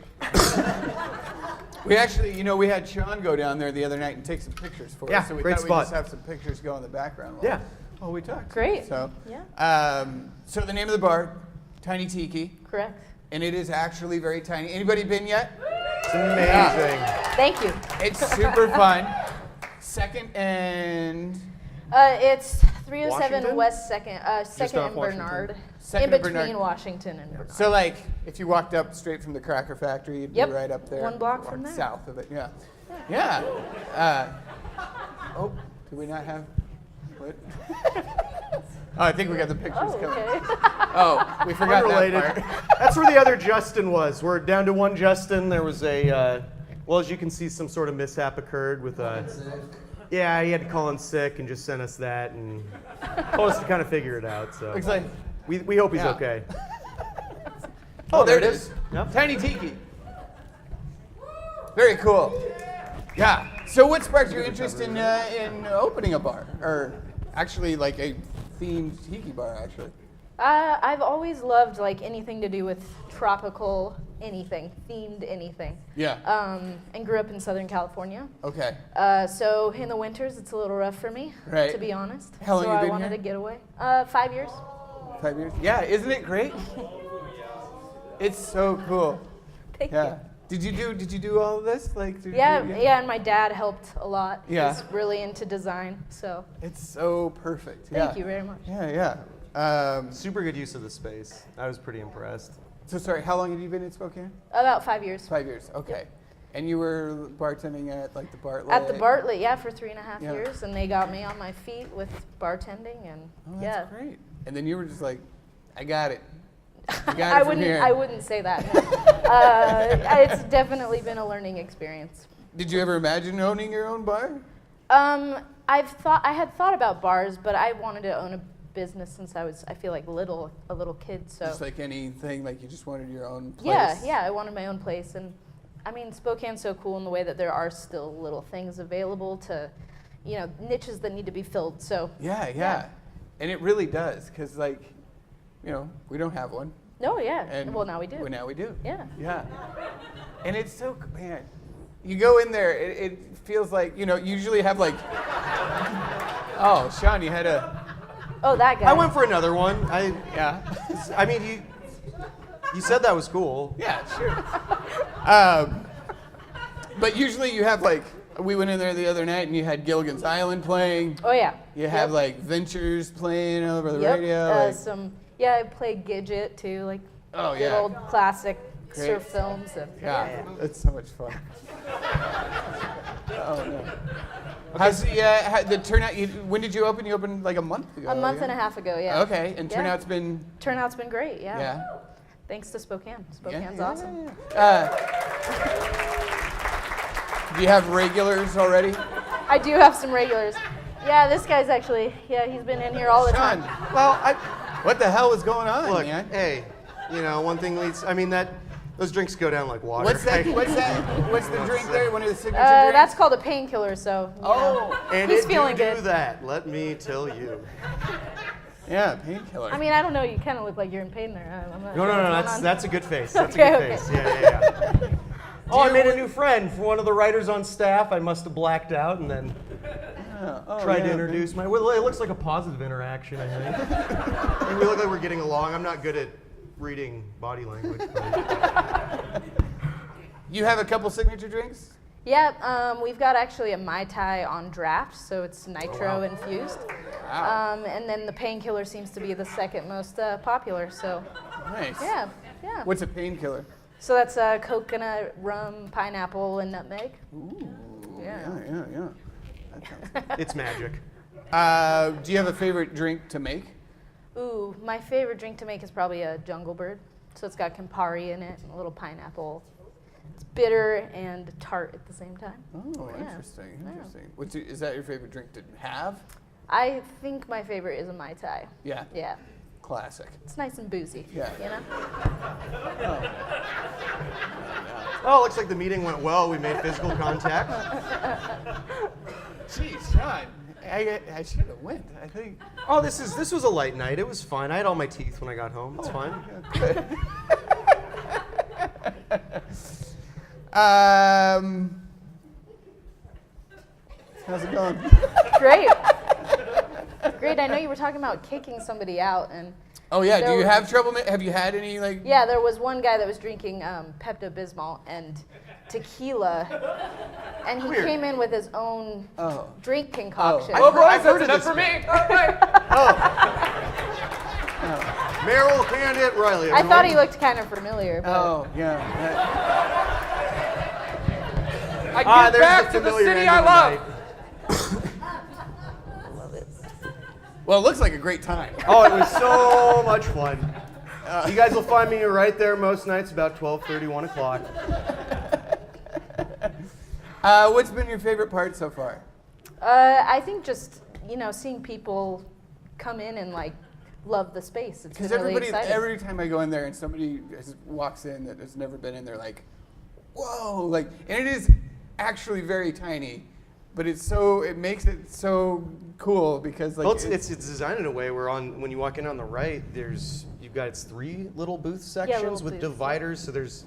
We actually, we had Sean go down there the other night and take some pictures for Yeah, us. So we great thought spot. we'd just have some pictures go in the background. Yeah. While we talked. Great. So, Yeah. so the name of the bar, Tiny Tiki, Correct. and it is actually very tiny. Anybody been yet? It's amazing. Thank you. It's super fun. Second and It's 307 Washington? West Second off and Washington. Bernard. Second in and between Bernard. Washington and Bernard. so like if you walked up straight from the Cracker Factory, you'd Yep. be right up there. 1 block from Walk there. South of it, yeah. Oh, do we not have? What? Oh, I think we got the pictures Oh, coming. okay. Oh, we forgot Unrelated. that part. That's where the other Justin was. We're down to one Justin. There was a Well, as you can see, some sort of mishap occurred with yeah, he had to call in sick and just sent us that and told us to kind of figure it out. So Looks like, we hope he's Yeah. okay. oh, there it is. Yep. Tiny Tiki. Very cool. Yeah. So what sparked your interest in opening a bar? Or actually like a themed tiki bar, actually? I've always loved like anything to do with tropical anything, themed anything. Yeah. And grew up in Southern California. Okay. So in the winters, it's a little rough for me, Right. to be honest. How long so you I been wanted here? to get away. 5 years. 5 years? Yeah, isn't it great? It's so cool. Thank Yeah. you. Did you do all of this? Like Yeah, yeah, and my dad helped a lot. Yeah. He's really into design, so It's so perfect. thank you very much. Yeah, yeah. Super good use of the space. I was pretty impressed. So sorry, how long have you been in Spokane? About 5 years. 5 years. Okay. And you were bartending at like the Bartlett? At the Bartlett, yeah, for 3.5 Yeah. years, and they got me on my feet with bartending, and Oh, yeah. that's great. And then you were just like, I got it. I got it from here. I wouldn't say that. No. It's definitely been a learning experience. Did you ever imagine owning your own bar? I had thought about bars, but I wanted to own a business since I feel like a little kid. So Just like anything, like you just wanted your own place? yeah, I wanted my own place, and I mean Spokane's so cool in the way that there are still little things available to, niches that need to be filled. So Yeah. And it really does, because like, we don't have one. no, yeah. And Well, now we do. Well, now we do. Yeah. Yeah. And it's so, man, you go in there, it feels like, usually have like, oh, Sean, you had a, Oh, that guy. I went for another one. yeah. I mean, you said that was cool. Yeah, sure. But usually you have like, we went in there the other night and you had Gilligan's Island playing. Oh yeah. You have Yep. like Ventures playing over the Yep. radio. like- I played Gidget too, like Oh, good yeah. old classic Great. surf films. And, yeah, it's so much fun. Oh no. How's the turnout? When did you open? You opened like a month ago. A month yeah? and a half ago, yeah. Okay, and Yeah. turnout's been. Turnout's been great, yeah. Yeah. Thanks to Spokane. Spokane's yeah, awesome. yeah. Do you have regulars already? I do have some regulars. Yeah, this guy's actually, he's been in here all the Sean, time. Well, what the hell was going on, look, man? hey, one thing leads. I mean those drinks go down like water. What's that? What's the drink there? One of the signature That's drinks? called a painkiller, so Oh. And he's it feeling do good. that. Let me tell you. Yeah, painkiller. I mean, I don't know, you kind of look like you're in pain there. I'm not No, sure no, no. what's going on. That's a good face. That's Okay, a good okay. face. Yeah. Oh, I made a new friend. For one of the writers on staff, I must have blacked out and then tried to introduce my. Well, it looks like a positive interaction, I think. And we look like we're getting along. I'm not good at reading body language. But You have a couple signature drinks? Yeah, we've got actually a Mai Tai on draft, so it's nitro infused. Wow. And then the painkiller seems to be the second most popular, so Nice. yeah. What's a painkiller? So that's coconut, rum, pineapple, and nutmeg. Ooh. Yeah. Yeah. That sounds it's magic. do you have a favorite drink to make? Ooh, my favorite drink to make is probably a Jungle Bird. So it's got Campari in it and a little pineapple. It's bitter and tart at the same time. Oh, Yeah. interesting. Yeah. Is that your favorite drink to have? I think my favorite is a Mai Tai. Yeah. Yeah. Classic. It's nice and boozy. Yeah. You know? Oh, looks like the meeting went well. We made physical contact. Jeez, Sean. I should have went. I think. Oh, this was a light night. It was fine. I had all my teeth when I got home. It's fine. How's it going? Great. Great. I know you were talking about kicking somebody out, and Oh yeah. Do There you was- have trouble? Have you had any like? yeah, there was one guy that was drinking Pepto-Bismol and tequila, and he Weird. came in with his own Oh. drink concoction. I've heard of this. for me. Mayoral candidate Reilly. I thought he looked kind of familiar, but Oh yeah. Ah, there's the familiar end of the night. Well, it looks like a great time. Oh, it was so much fun. You guys will find me right there most nights about 12:30, 1 o'clock. What's been your favorite part so far? I think just, seeing people come in and like love the space. It's been Because really exciting. every time I go in there and somebody walks in that has never been in, they're like, whoa, like, and it is actually very tiny, but it makes it so cool because like. Well, it's designed in a way where when you walk in on the right, it's 3 little booth sections little with booths, dividers, so there's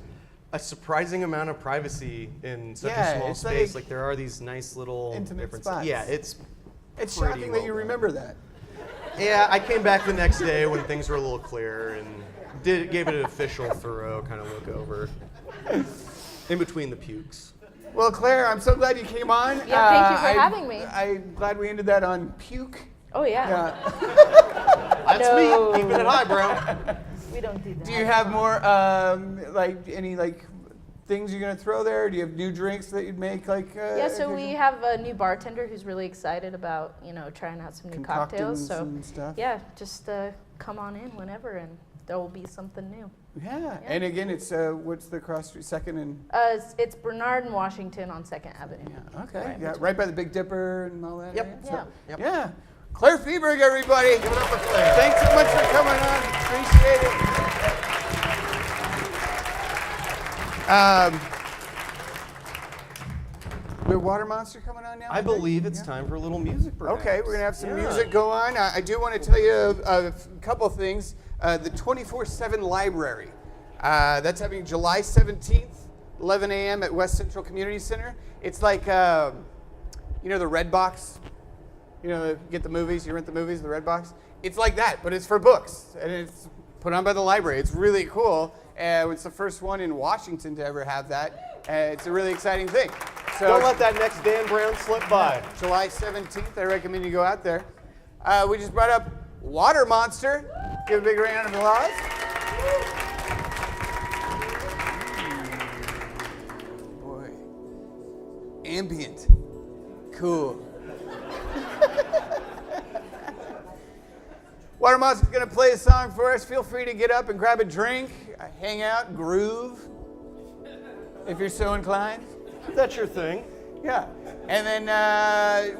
a surprising amount of privacy in such Yeah, a small it's space. like Like there are these nice little intimate different spots. Yeah, it's It's pretty shocking well that you done. remember that. Yeah, I came back the next day when things were a little clearer and gave it an official thorough kind of look over in between the pukes. Well, Claire, I'm so glad you came on. Yeah, thank you for having me. I'm glad we ended that on puke. Oh, yeah. That's No. me, keeping it highbrow. We don't do that. Do you have more, any things you're gonna throw there? Do you have new drinks that you'd make? Yeah, so we have a new bartender who's really excited about, trying out some new cocktails. Concocting So, and stuff? yeah, just come on in whenever and there will be something new. Yeah. And again, it's what's the cross street? Second and. It's Bernard and Washington on 2nd Avenue. Yeah. Okay. Right Yeah. Right by the Big Dipper and all that. Yep. area? Yeah. Yep. Yeah. Claire Fieberg, everybody. Give it up for Claire. Thanks so much for coming on. Appreciate it. We have Water Monster coming on now? I believe it's time for a little music perhaps. Okay, we're going to have some Yeah. music go on. I do want to tell you a couple things. The 24/7 Library. That's happening July 17th, 11 a.m. at West Central Community Center. It's like, the Red Box. You get the movies, you rent the movies, the Red Box. It's like that, but it's for books. And it's put on by the library. It's really cool. It's the first one in Washington to ever have that. It's a really exciting thing. So Don't let that next Dan Brown slip by. July 17th, I recommend you go out there. We just brought up Water Monster. Give a big round of applause. Boy. Ambient. Cool. Water Monster's going to play a song for us. Feel free to get up and grab a drink, hang out, groove, if you're so inclined. That's your thing. Yeah. And then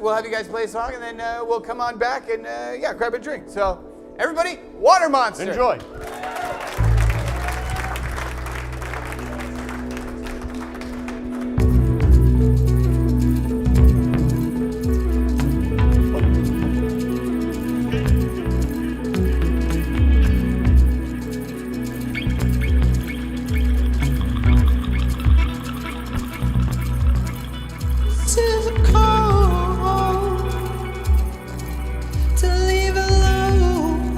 we'll have you guys play a song, and then we'll come on back and, grab a drink. So, everybody, Water Monster. Enjoy. To leave alone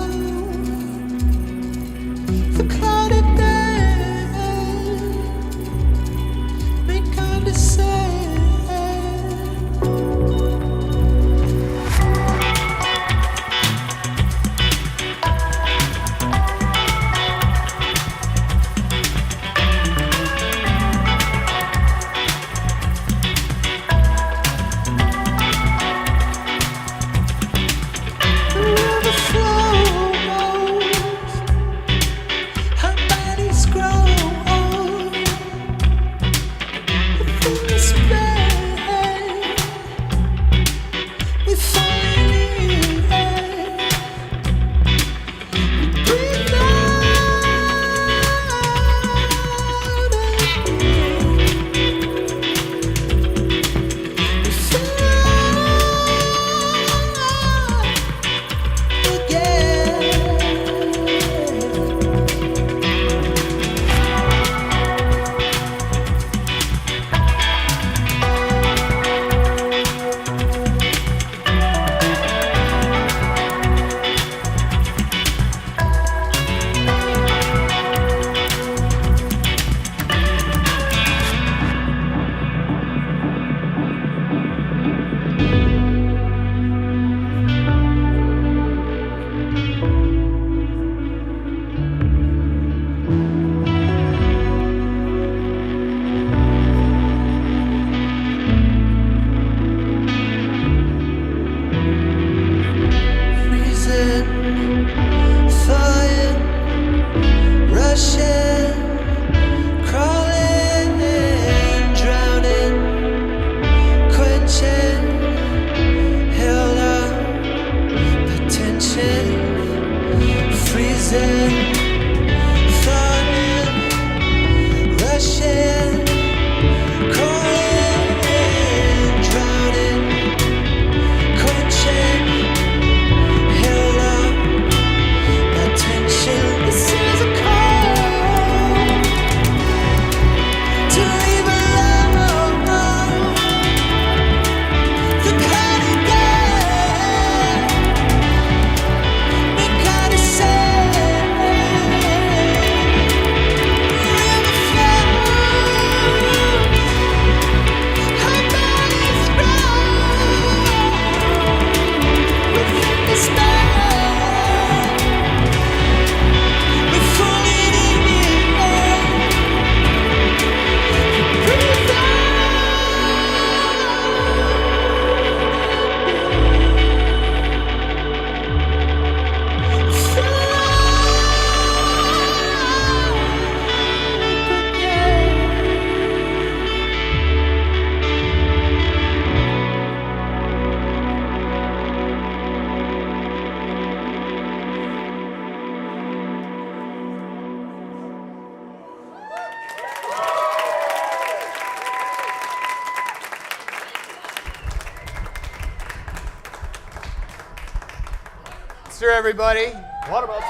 Monster, everybody.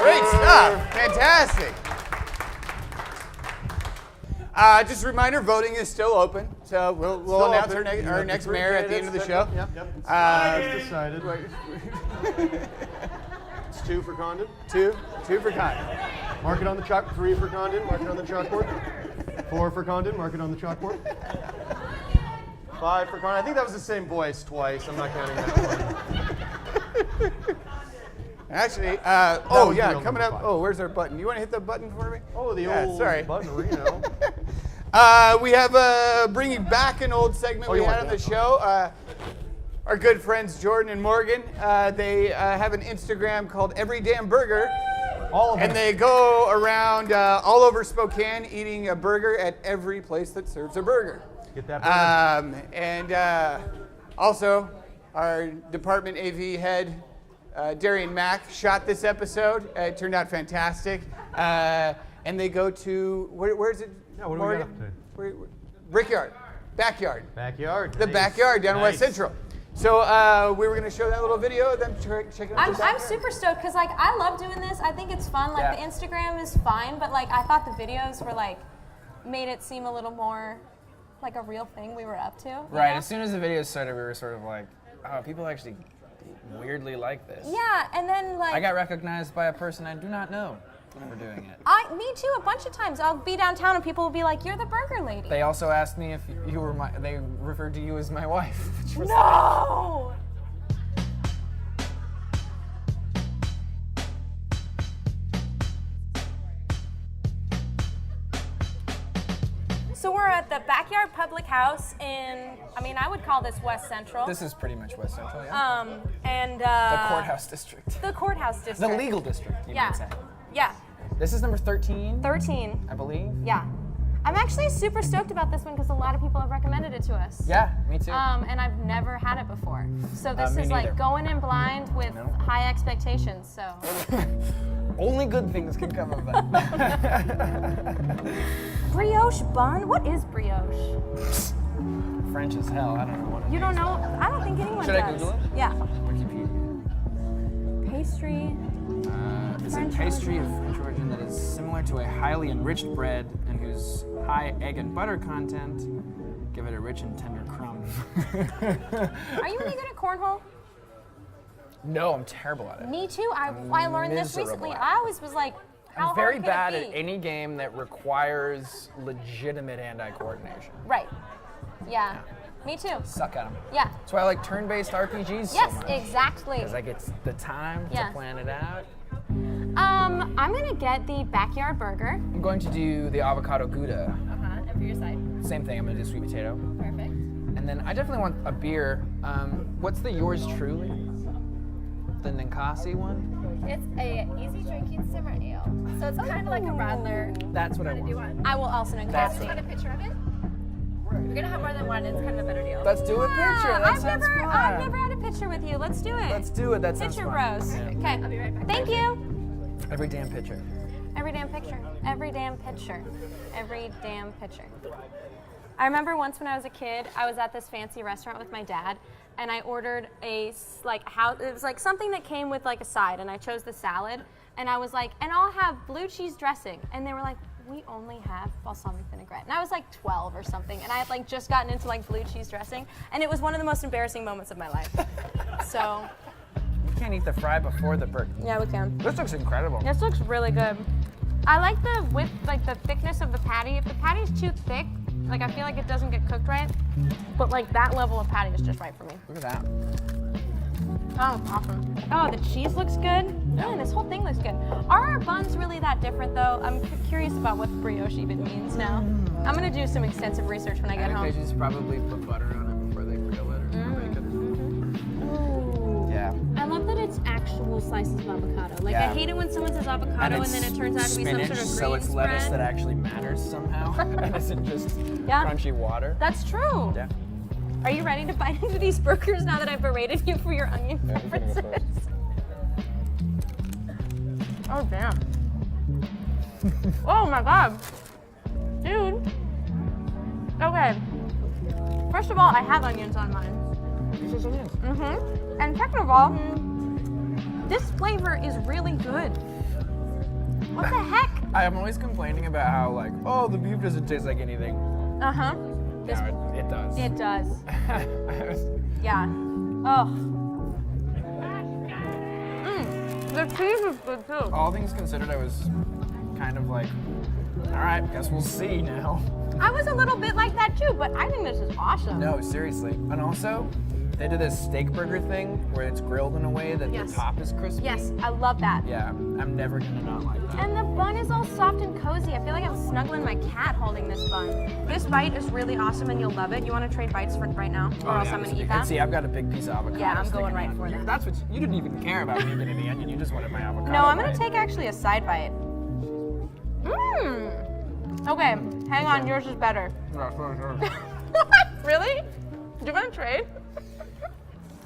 Great stuff. Fantastic. Just a reminder, voting is still open. So we'll announce our next mayor at the end of the show. Yep. It's decided. It's 2 for Condon. Two for Condon. Mark it on the chalk. 3 for Condon. Mark it on the chalkboard. 4 for Condon. Mark it on the chalkboard. 5 for Condon. I think that was the same voice twice. I'm not counting that one. Actually, coming up. Oh, where's our button? You want to hit the button for me? Oh, the old button, you know. We have bringing back an old segment we had on the show. Our good friends Jordan and Morgan. They have an Instagram called Every Damn Burger. All of them. And they go around all over Spokane eating a burger at every place that serves a burger. Get that burger. And also, our department AV head, Darian Mack, shot this episode. It turned out fantastic. And they go to, where is it? Yeah, what do we got up to? Brickyard. Backyard. Backyard. The backyard down in West Central. So we were going to show that little video, then check it out. I'm super stoked because like I love doing this. I think it's fun. Like the Instagram is fine, but like I thought the videos were like made it seem a little more like a real thing we were up to. Right. As soon as the video started, we were sort of like, oh, people actually weirdly like this. Yeah, and then like I got recognized by a person I do not know for doing it. Me too. A bunch of times I'll be downtown and people will be like, "You're the burger lady." They also asked me if you were they referred to you as my wife. Which was No. So we're at the Backyard Public House in, I would call this West Central. This is pretty much West Central, yeah. The courthouse district. The courthouse district. The legal district, you might say. Yeah. This is number 13. 13. I believe. Yeah. I'm actually super stoked about this one because a lot of people have recommended it to us. Yeah, me too. And I've never had it before. So this Me is neither. like going in blind with high expectations, so. Only good things can come of that. Brioche bun? What is brioche? French as hell. I don't know what it is. You don't know? I don't think anyone Should does. I Google it? Yeah. Wikipedia. Pastry. It's a pastry of French origin that is similar to a highly enriched bread and whose high egg and butter content give it a rich and tender crumb. Are you any good at cornhole? No, I'm terrible at it. Me too. I learned this Miserable recently. at it. I always was like, how I'm very hard bad can at it be? any game that requires legitimate hand-eye coordination. Right. Yeah. Me too. Suck at them. Yeah. That's why I like turn-based RPGs Yes, so much. exactly. Because I get the time to plan it out. I'm gonna get the backyard burger. I'm going to do the avocado Gouda. And for your side. Same thing, I'm going to do sweet potato. Perfect. And then I definitely want a beer. What's the yours truly? The Ninkasi one? It's a easy drinking simmer ale. So it's kind of like a Radler. That's what I Do you want. want? I will also know That's Want a picture of it? You're gonna have more than one. It's kind of a better deal. Let's do a picture. That I've sounds never fun. had a picture with you. Let's do it. Let's do it. That sounds Picture fun. bros. Yeah. Okay. I'll be right back. Thank you. Every damn picture. Every damn picture. Every damn picture. Every damn picture. I remember once when I was a kid, I was at this fancy restaurant with my dad, and I ordered it was like something that came with like a side, and I chose the salad, and I was like, and I'll have blue cheese dressing, and they were like, we only have balsamic vinaigrette, and I was like 12 or something, and I had like just gotten into like blue cheese dressing, and it was one of the most embarrassing moments of my life. So. You can't eat the fry before the burger. Yeah, we can. This looks incredible. This looks really good. I like the width, like the thickness of the patty. If the patty's too thick, like I feel like it doesn't get cooked right. But like that level of patty is just right for me. Look at that. Oh, awesome. Oh, the cheese looks good. Man, this whole thing looks good. Are our buns really that different though? I'm curious about what brioche even means now. I'm gonna do some extensive research when I get I home. think they just probably put butter on it before they grill it or bacon. Yeah. I love that it's actual slices of avocado. Like I hate it when someone says avocado and then it turns out to be some spinach, sort of green so it's lettuce spread. that actually matters somehow, and isn't just crunchy water. That's true. Yeah. Are you ready to bite into these burgers now that I've berated you for your onion preferences? Oh, damn. Oh, my God. Dude. Okay. First of all, I have onions on mine. This is onions. And second of all, This flavor is really good. What the heck? I'm always complaining about how like, oh, the beef doesn't taste like anything. Uh-huh. No, it does. It does. Yeah. Oh. The cheese is good too. All things considered, I was kind of like, all right, guess we'll see now. I was a little bit like that too, but I think this is awesome. No, seriously. And also, they did this steak burger thing where it's grilled in a way that Yes. the top is crispy. Yes, I love that. Yeah, I'm never gonna not like that. And the bun is all soft and cozy. I feel like I'm snuggling my cat holding this bun. This bite is really awesome and you'll love it. You want to trade bites for right now? Or else I'm going to eat that? See, I've got a big piece of avocado. Yeah, I'm sticking going right out. for that. That's what you didn't even care about me getting the onion. You just wanted my avocado. No, I'm going to bite. take actually a side bite. Mmm. Okay, hang on. Yours is better. Really? Do you want to trade?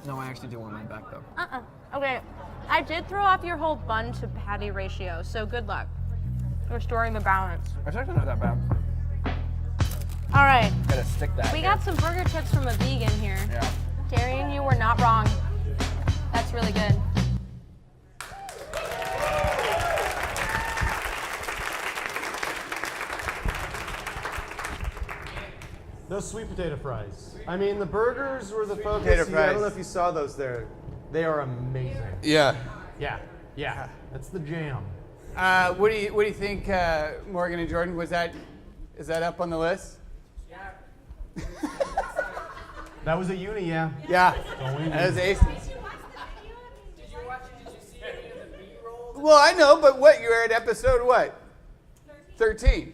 No, I actually do want mine back though. Okay, I did throw off your whole bun to patty ratio, so good luck restoring the balance. It's actually not that bad. All right, Gotta stick that. we here. got some burger tips from a vegan here. Yeah. Darian, you were not wrong. That's really good. Those sweet potato fries. I mean, the burgers were the focus. Potato I don't fries. know if you saw those there. They are amazing. Yeah. Yeah. That's the jam. What do you think, Morgan and Jordan? Is that up on the list? That was a uni, yeah. Yeah. That was aces. Well, I know, but what? You were at episode what? 13.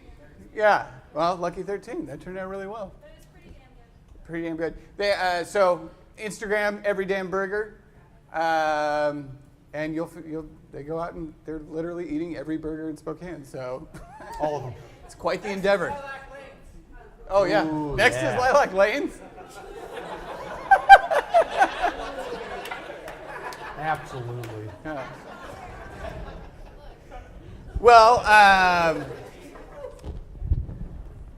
Yeah. Well, lucky 13. That turned out really well. Pretty damn good. So Instagram, Every Damn Burger, and they go out and they're literally eating every burger in Spokane. So All of them. it's quite the endeavor. Oh yeah. Ooh, Next yeah. is Lilac Lanes. Absolutely. Yeah. Well,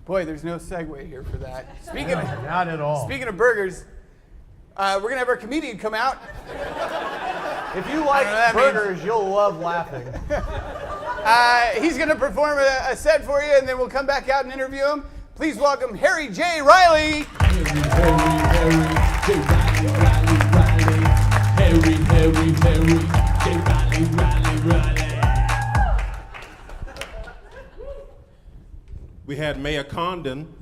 boy, there's no segue here for that. Not at all. Speaking of burgers, we're gonna have our comedian come out. If you like I don't know what that burgers, you'll love laughing. He's gonna perform a set for you, and then we'll come back out and interview him. Please welcome Harry J. Reilly. We had Mayor Condon.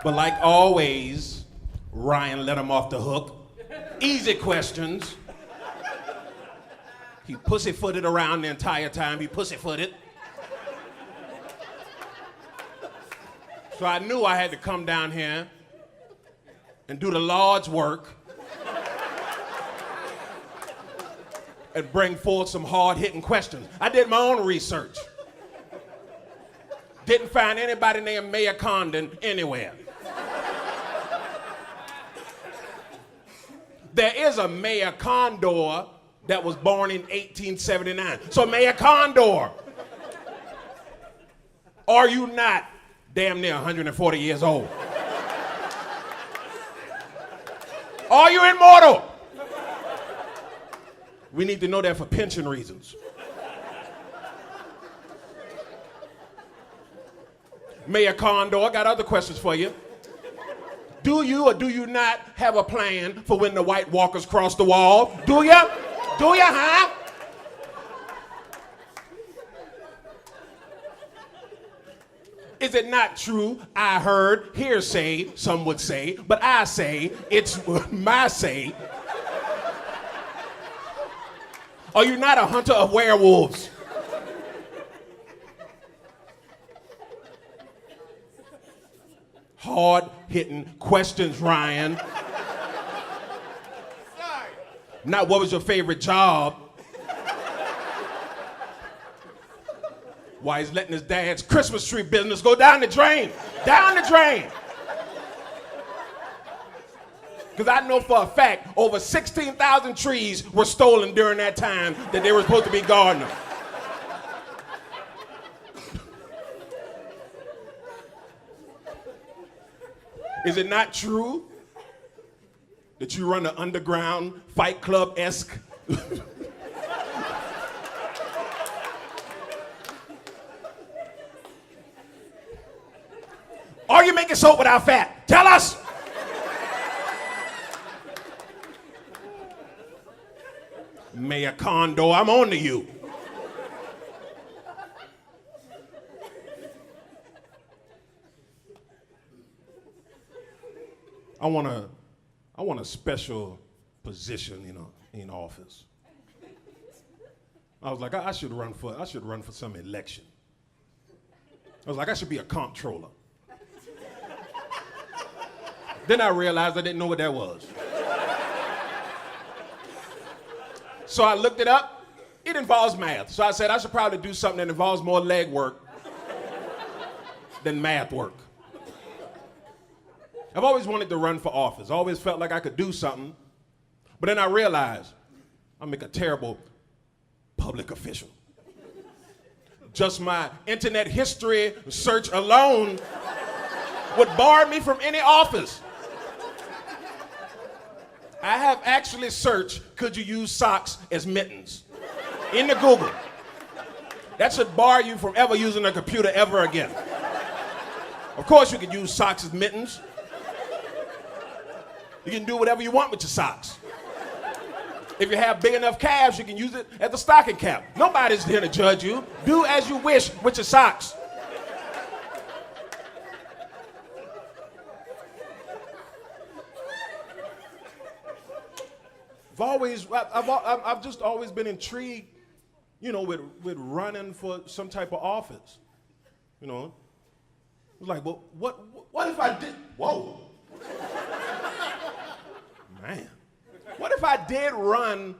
But like always, Ryan let him off the hook. Easy questions. He pussyfooted around the entire time. He pussyfooted. So I knew I had to come down here and do the Lord's work and bring forth some hard-hitting questions. I did my own research. Didn't find anybody named Mayor Condon anywhere. There is a Mayor Condor that was born in 1879. So Mayor Condor, are you not damn near 140 years old? Are you immortal? We need to know that for pension reasons. Mayor Condor, I got other questions for you. Do you or do you not have a plan for when the White Walkers cross the wall? Do ya? Do ya, huh? Is it not true? I heard, hearsay, some would say, but I say, it's my say. Are you not a hunter of werewolves? Hard-hitting questions, Ryan. Sorry. Not what was your favorite job? Why he's letting his dad's Christmas tree business go down the drain. Down the drain. Because I know for a fact over 16,000 trees were stolen during that time that they were supposed to be gardening. Is it not true that you run an underground Fight Club-esque. Are you making soap without fat? Tell us. Mayor Condon, I'm on to you. I want a special position, in office. I was like, I should run for some election. I was like, I should be a comptroller. Then I realized I didn't know what that was. So I looked it up. It involves math. So I said I should probably do something that involves more leg work than math work. I've always wanted to run for office. I always felt like I could do something. But then I realized I'll make a terrible public official. Just my internet history search alone would bar me from any office. I have actually searched, could you use socks as mittens? In the Google. That should bar you from ever using a computer ever again. Of course you can use socks as mittens. You can do whatever you want with your socks. If you have big enough calves, you can use it as a stocking cap. Nobody's here to judge you. Do as you wish with your socks. I've just always been intrigued, with running for some type of office. It was like, well, what if I did? Whoa, man, what if I did run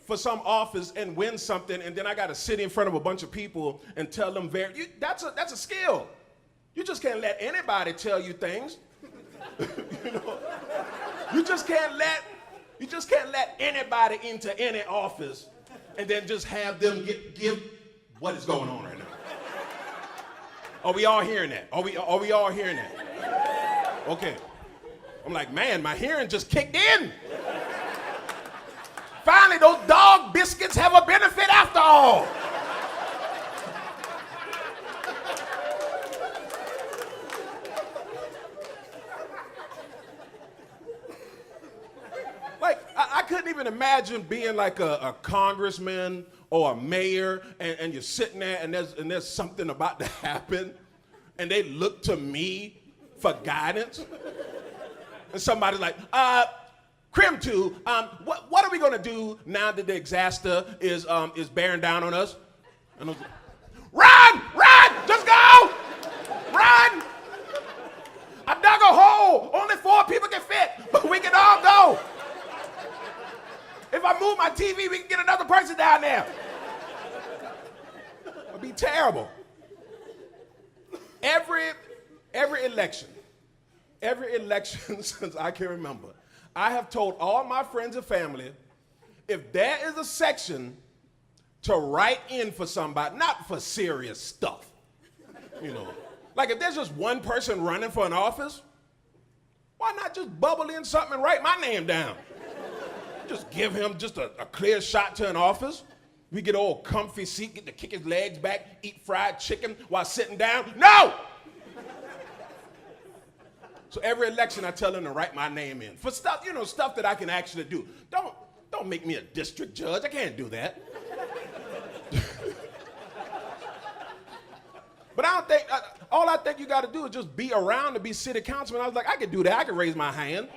for some office and win something, and then I got to sit in front of a bunch of people and tell them that's a skill. You just can't let anybody tell you things. You just can't let anybody into any office and then just have them give what is going on right now. Are we all hearing that? Are we all hearing that? Okay. I'm like, man, my hearing just kicked in. Finally, those dog biscuits have a benefit after all. I couldn't even imagine being like a congressman or a mayor, and you're sitting there and there's something about to happen, and they look to me for guidance. And somebody's like, Crim 2, what are we gonna do now that the disaster is bearing down on us? And I was like, run, just go, run. I dug a hole, only 4 people can fit, but we can all go. If I move my TV, we can get another person down there. It'd be terrible. Every election since I can remember, I have told all my friends and family, if there is a section to write in for somebody, not for serious stuff, like if there's just one person running for an office, why not just bubble in something and write my name down? Just give him just a clear shot to an office. We get all comfy seat, get to kick his legs back, eat fried chicken while sitting down. No! So every election I tell them to write my name in. For stuff, stuff that I can actually do. Don't make me a district judge. I can't do that. But all I think you got to do is just be around to be city councilman. I was like, I could do that. I could raise my hand.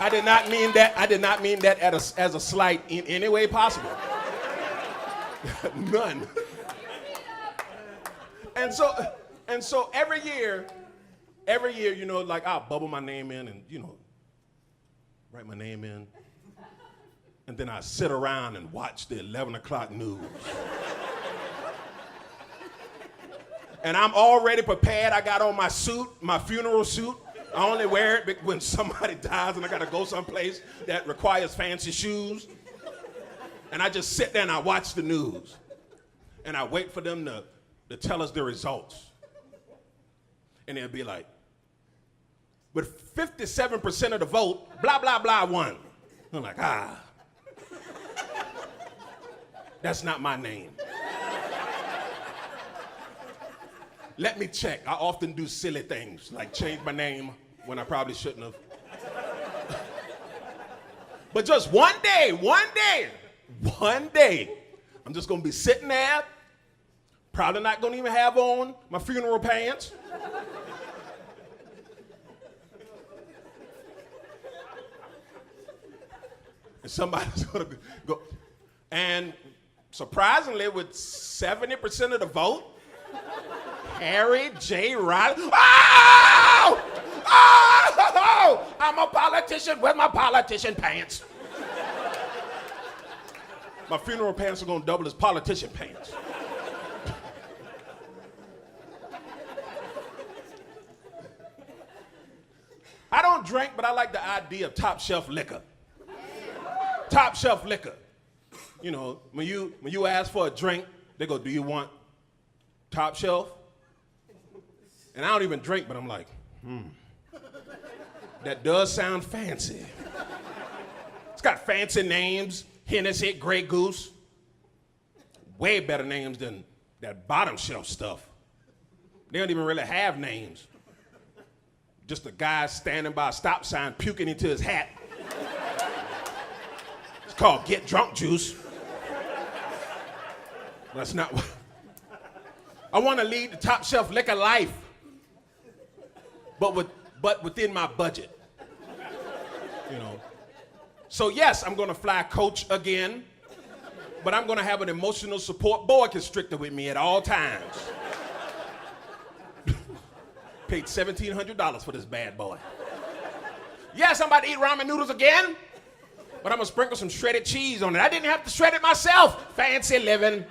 I did not mean that as a slight in any way possible. None. And so every year, like I'll bubble my name in and, write my name in. And then I sit around and watch the 11 o'clock news. And I'm already prepared. I got on my suit, my funeral suit. I only wear it when somebody dies and I gotta go someplace that requires fancy shoes. And I just sit there and I watch the news. And I wait for them to tell us the results. And they'll be like, with 57% of the vote, blah, blah, blah won. I'm like, that's not my name. Let me check. I often do silly things, like change my name when I probably shouldn't have. But just one day, I'm just gonna be sitting there, probably not gonna even have on my funeral pants. And somebody's gonna go, and surprisingly, with 70% of the vote, Harry J. Reilly. Oh! Oh! I'm a politician with my politician pants. My funeral pants are gonna double as politician pants. I don't drink, but I like the idea of top shelf liquor. Top shelf liquor. You know, when you ask for a drink, they go, do you want top shelf? And I don't even drink, but I'm like, that does sound fancy. It's got fancy names, Hennessy, Grey Goose. Way better names than that bottom shelf stuff. They don't even really have names. Just a guy standing by a stop sign puking into his hat. It's called Get Drunk Juice. That's not what. I want to lead the top shelf liquor life, but within my budget. You know. So yes, I'm going to fly coach again, but I'm going to have an emotional support boa constrictor with me at all times. Paid $1,700 for this bad boy. Yes, I'm about to eat ramen noodles again, but I'm going to sprinkle some shredded cheese on it. I didn't have to shred it myself. Fancy living.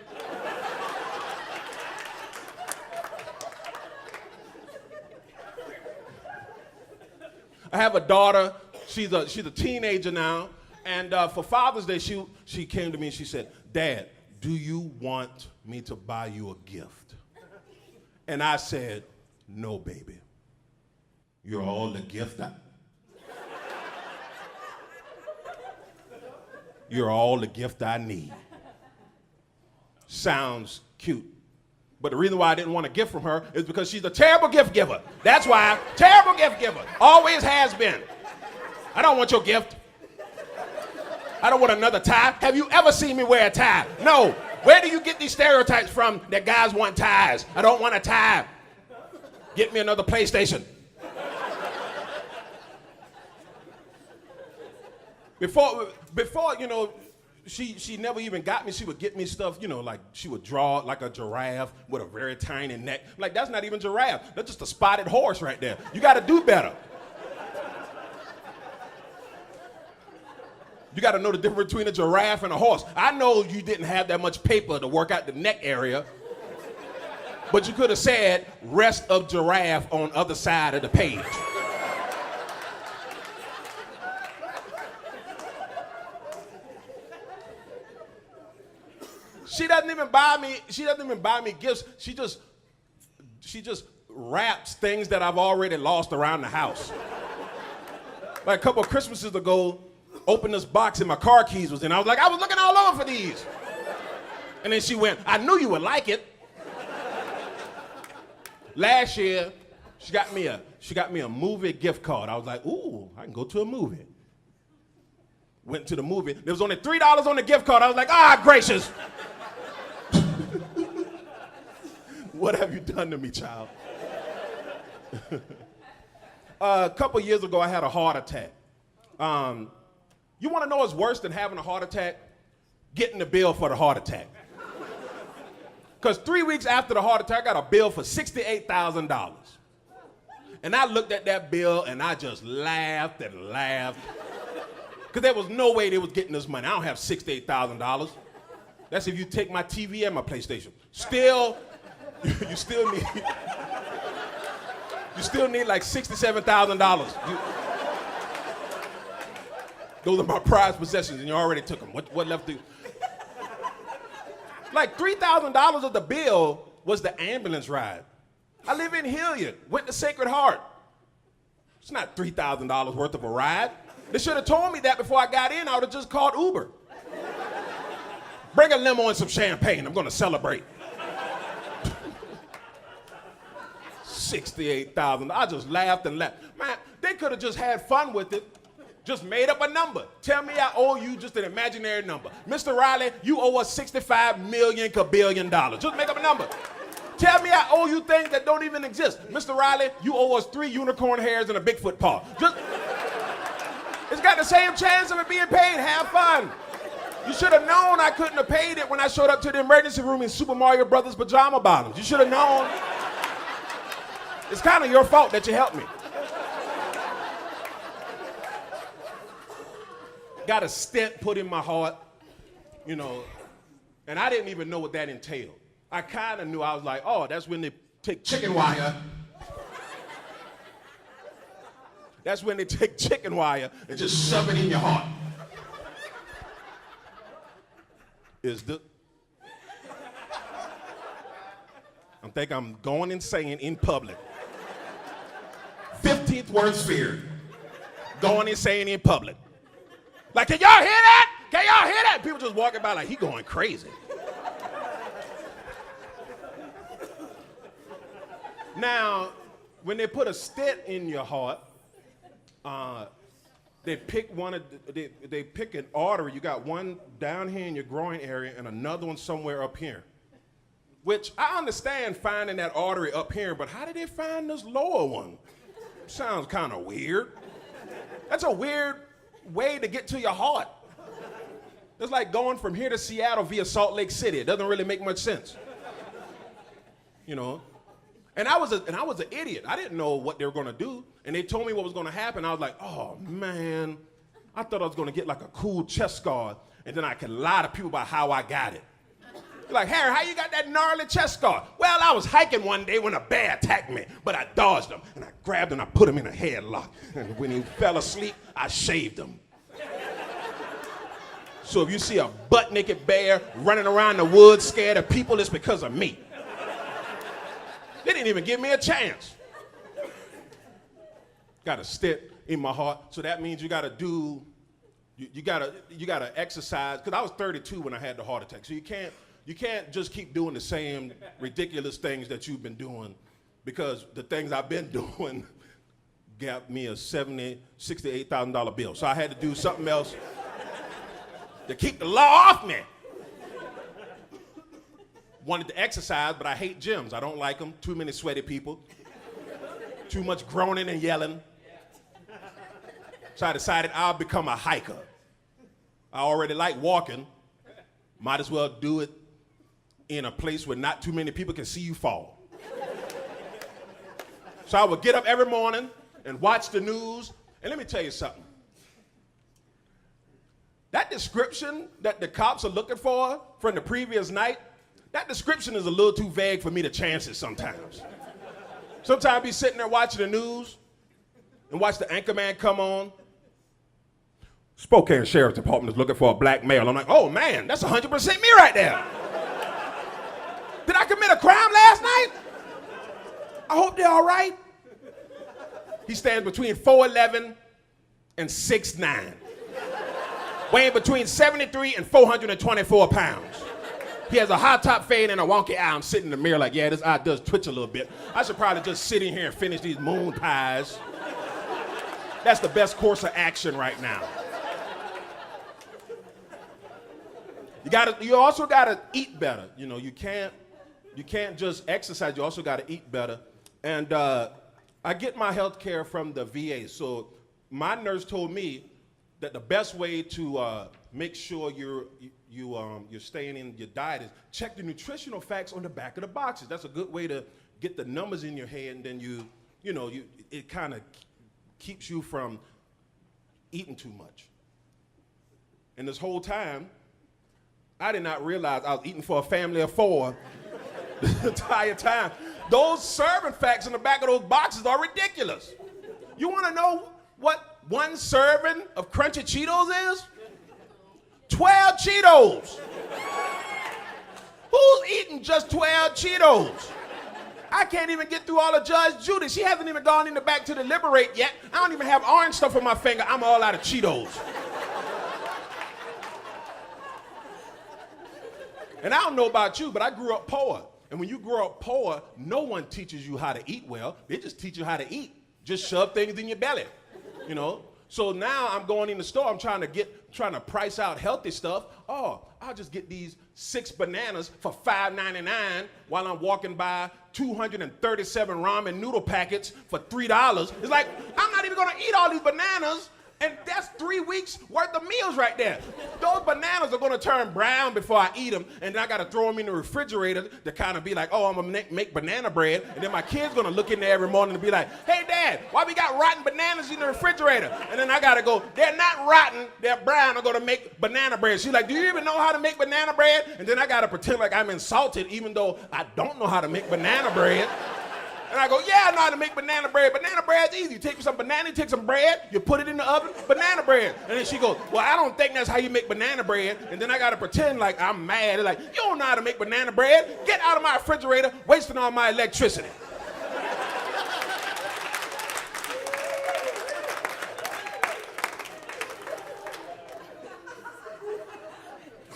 I have a daughter. She's a teenager now, and for Father's Day, she came to me and she said, "Dad, do you want me to buy you a gift?" And I said, "No, baby. You're all the gift You're all the gift I need." Sounds cute. But the reason why I didn't want a gift from her is because she's a terrible gift giver. That's why. Terrible gift giver. Always has been. I don't want your gift. I don't want another tie. Have you ever seen me wear a tie? No. Where do you get these stereotypes from that guys want ties? I don't want a tie. Get me another PlayStation. Before, you know, she never even got me. She would get me stuff, you know, like she would draw like a giraffe with a very tiny neck. Like, that's not even giraffe. That's just a spotted horse right there. You got to do better. You got to know the difference between a giraffe and a horse. I know you didn't have that much paper to work out the neck area, but you could have said rest of giraffe on other side of the page. She doesn't even buy me gifts. She just wraps things that I've already lost around the house. Like a couple of Christmases ago, opened this box and my car keys was in. I was like, I was looking all over for these. And then she went, I knew you would like it. Last year, she got me a movie gift card. I was like, ooh, I can go to a movie. Went to the movie. There was only $3 on the gift card. I was like, ah, gracious. What have you done to me, child? A couple years ago, I had a heart attack. You want to know what's worse than having a heart attack? Getting the bill for the heart attack. Because 3 weeks after the heart attack, I got a bill for $68,000. And I looked at that bill and I just laughed and laughed. Because there was no way they was getting this money. I don't have $68,000. That's if you take my TV and my PlayStation. Still, you still need like $67,000. Those are my prized possessions, and you already took them. What left to? Like $3,000 of the bill was the ambulance ride. I live in Hilliard, went to Sacred Heart. It's not $3,000 worth of a ride. They should have told me that before I got in. I would have just called Uber. Bring a limo and some champagne. I'm going to celebrate. $68,000. I just laughed and laughed. Man, they could have just had fun with it. Just made up a number. Tell me I owe you just an imaginary number. Mr. Reilly, you owe us $65 million kabillion. Just make up a number. Tell me I owe you things that don't even exist. Mr. Reilly, you owe us 3 unicorn hairs and a Bigfoot paw. Just, it's got the same chance of it being paid. Have fun. You should have known I couldn't have paid it when I showed up to the emergency room in Super Mario Brothers pajama bottoms. You should have known. It's kind of your fault that you helped me. Got a stent put in my heart, you know, and I didn't even know what that entailed. I kind of knew. I was like, oh, that's when they take chicken wire. That's when they take chicken wire and just shove it in your heart. I think I'm going insane in public. 15th worst fear. Going insane in public. Like, can y'all hear that? Can y'all hear that? People just walking by like, he going crazy. Now, when they put a stent in your heart, they pick they pick an artery. You got one down here in your groin area and another one somewhere up here. Which I understand finding that artery up here, but how did they find this lower one? Sounds kind of weird. That's a weird way to get to your heart. It's like going from here to Seattle via Salt Lake City. It doesn't really make much sense. You know? And I was an idiot. I didn't know what they were gonna do. And they told me what was gonna happen. I was like, oh man, I thought I was gonna get like a cool chest scar, and then I could lie to people about how I got it. They're like, Harry, how you got that gnarly chest scar? Well, I was hiking one day when a bear attacked me, but I dodged him, and I grabbed him and I put him in a headlock. And when he fell asleep, I shaved him. So if you see a butt-naked bear running around the woods scared of people, it's because of me. They didn't even give me a chance. Got a stent in my heart, so that means you gotta do, you gotta exercise, because I was 32 when I had the heart attack, so you can't just keep doing the same ridiculous things that you've been doing, because the things I've been doing got me a $68,000 bill. So I had to do something else to keep the law off me. Wanted to exercise, but I hate gyms. I don't like them. Too many sweaty people. Too much groaning and yelling. So I decided I'll become a hiker. I already like walking. Might as well do it in a place where not too many people can see you fall. So I would get up every morning and watch the news. And let me tell you something. That description that the cops are looking for from the previous night, that description is a little too vague for me to chance it sometimes. Sometimes I be sitting there watching the news and watch the anchorman come on. Spokane Sheriff's Department is looking for a black male. I'm like, oh man, that's 100% me right there. Did I commit a crime last night? I hope they're all right. He stands between 4'11" and 6'9", weighing between 73 and 424 pounds. He has a high top fade and a wonky eye. I'm sitting in the mirror like, yeah, this eye does twitch a little bit. I should probably just sit in here and finish these moon pies. That's the best course of action right now. You also gotta eat better. You know, you can't just exercise, you also gotta eat better. And I get my health care from the VA. So my nurse told me that the best way to make sure you're staying in your diet is check the nutritional facts on the back of the boxes. That's a good way to get the numbers in your head, and then it kind of keeps you from eating too much. And this whole time, I did not realize I was eating for a family of 4 the entire time. Those serving facts in the back of those boxes are ridiculous. You want to know what one serving of crunchy Cheetos is? 12 Cheetos. Who's eating just 12 Cheetos? I can't even get through all of Judge Judy. She hasn't even gone in the back to deliberate yet. I don't even have orange stuff on my finger. I'm all out of Cheetos. And I don't know about you, but I grew up poor. And when you grow up poor, no one teaches you how to eat well. They just teach you how to eat. Just shove things in your belly, you know? So now I'm going in the store, I'm trying to price out healthy stuff. Oh, I'll just get these 6 bananas for $5.99 while I'm walking by 237 ramen noodle packets for $3. It's like, I'm not even gonna eat all these bananas, and that's 3 weeks worth of meals right there. Those bananas are gonna turn brown before I eat them, and then I gotta throw them in the refrigerator to kind of be like, oh, I'm gonna make banana bread, and then my kid's gonna look in there every morning and be like, hey, Dad, why we got rotten bananas in the refrigerator? And then I gotta go, they're not rotten, they're brown, I'm gonna make banana bread. She's like, do you even know how to make banana bread? And then I gotta pretend like I'm insulted, even though I don't know how to make banana bread. And I go, yeah, I know how to make banana bread. Banana bread's easy. You take some banana, you take some bread, you put it in the oven, banana bread. And then she goes, well, I don't think that's how you make banana bread. And then I got to pretend like I'm mad. They're like, you don't know how to make banana bread. Get out of my refrigerator, wasting all my electricity.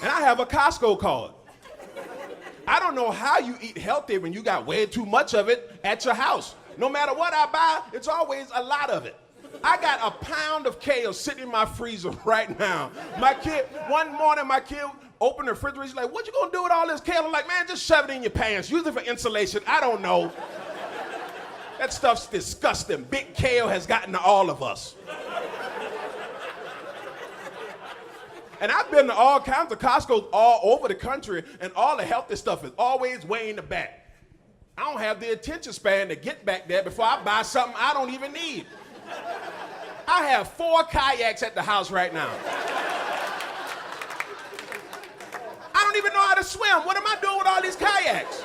And I have a Costco card. I don't know how you eat healthy when you got way too much of it at your house. No matter what I buy, it's always a lot of it. I got a pound of kale sitting in my freezer right now. One morning my kid opened the refrigerator, he's like, what you gonna do with all this kale? I'm like, man, just shove it in your pants. Use it for insulation. I don't know. That stuff's disgusting. Big kale has gotten to all of us. And I've been to all kinds of Costco's all over the country, and all the healthy stuff is always way in the back. I don't have the attention span to get back there before I buy something I don't even need. I have 4 kayaks at the house right now. I don't even know how to swim. What am I doing with all these kayaks?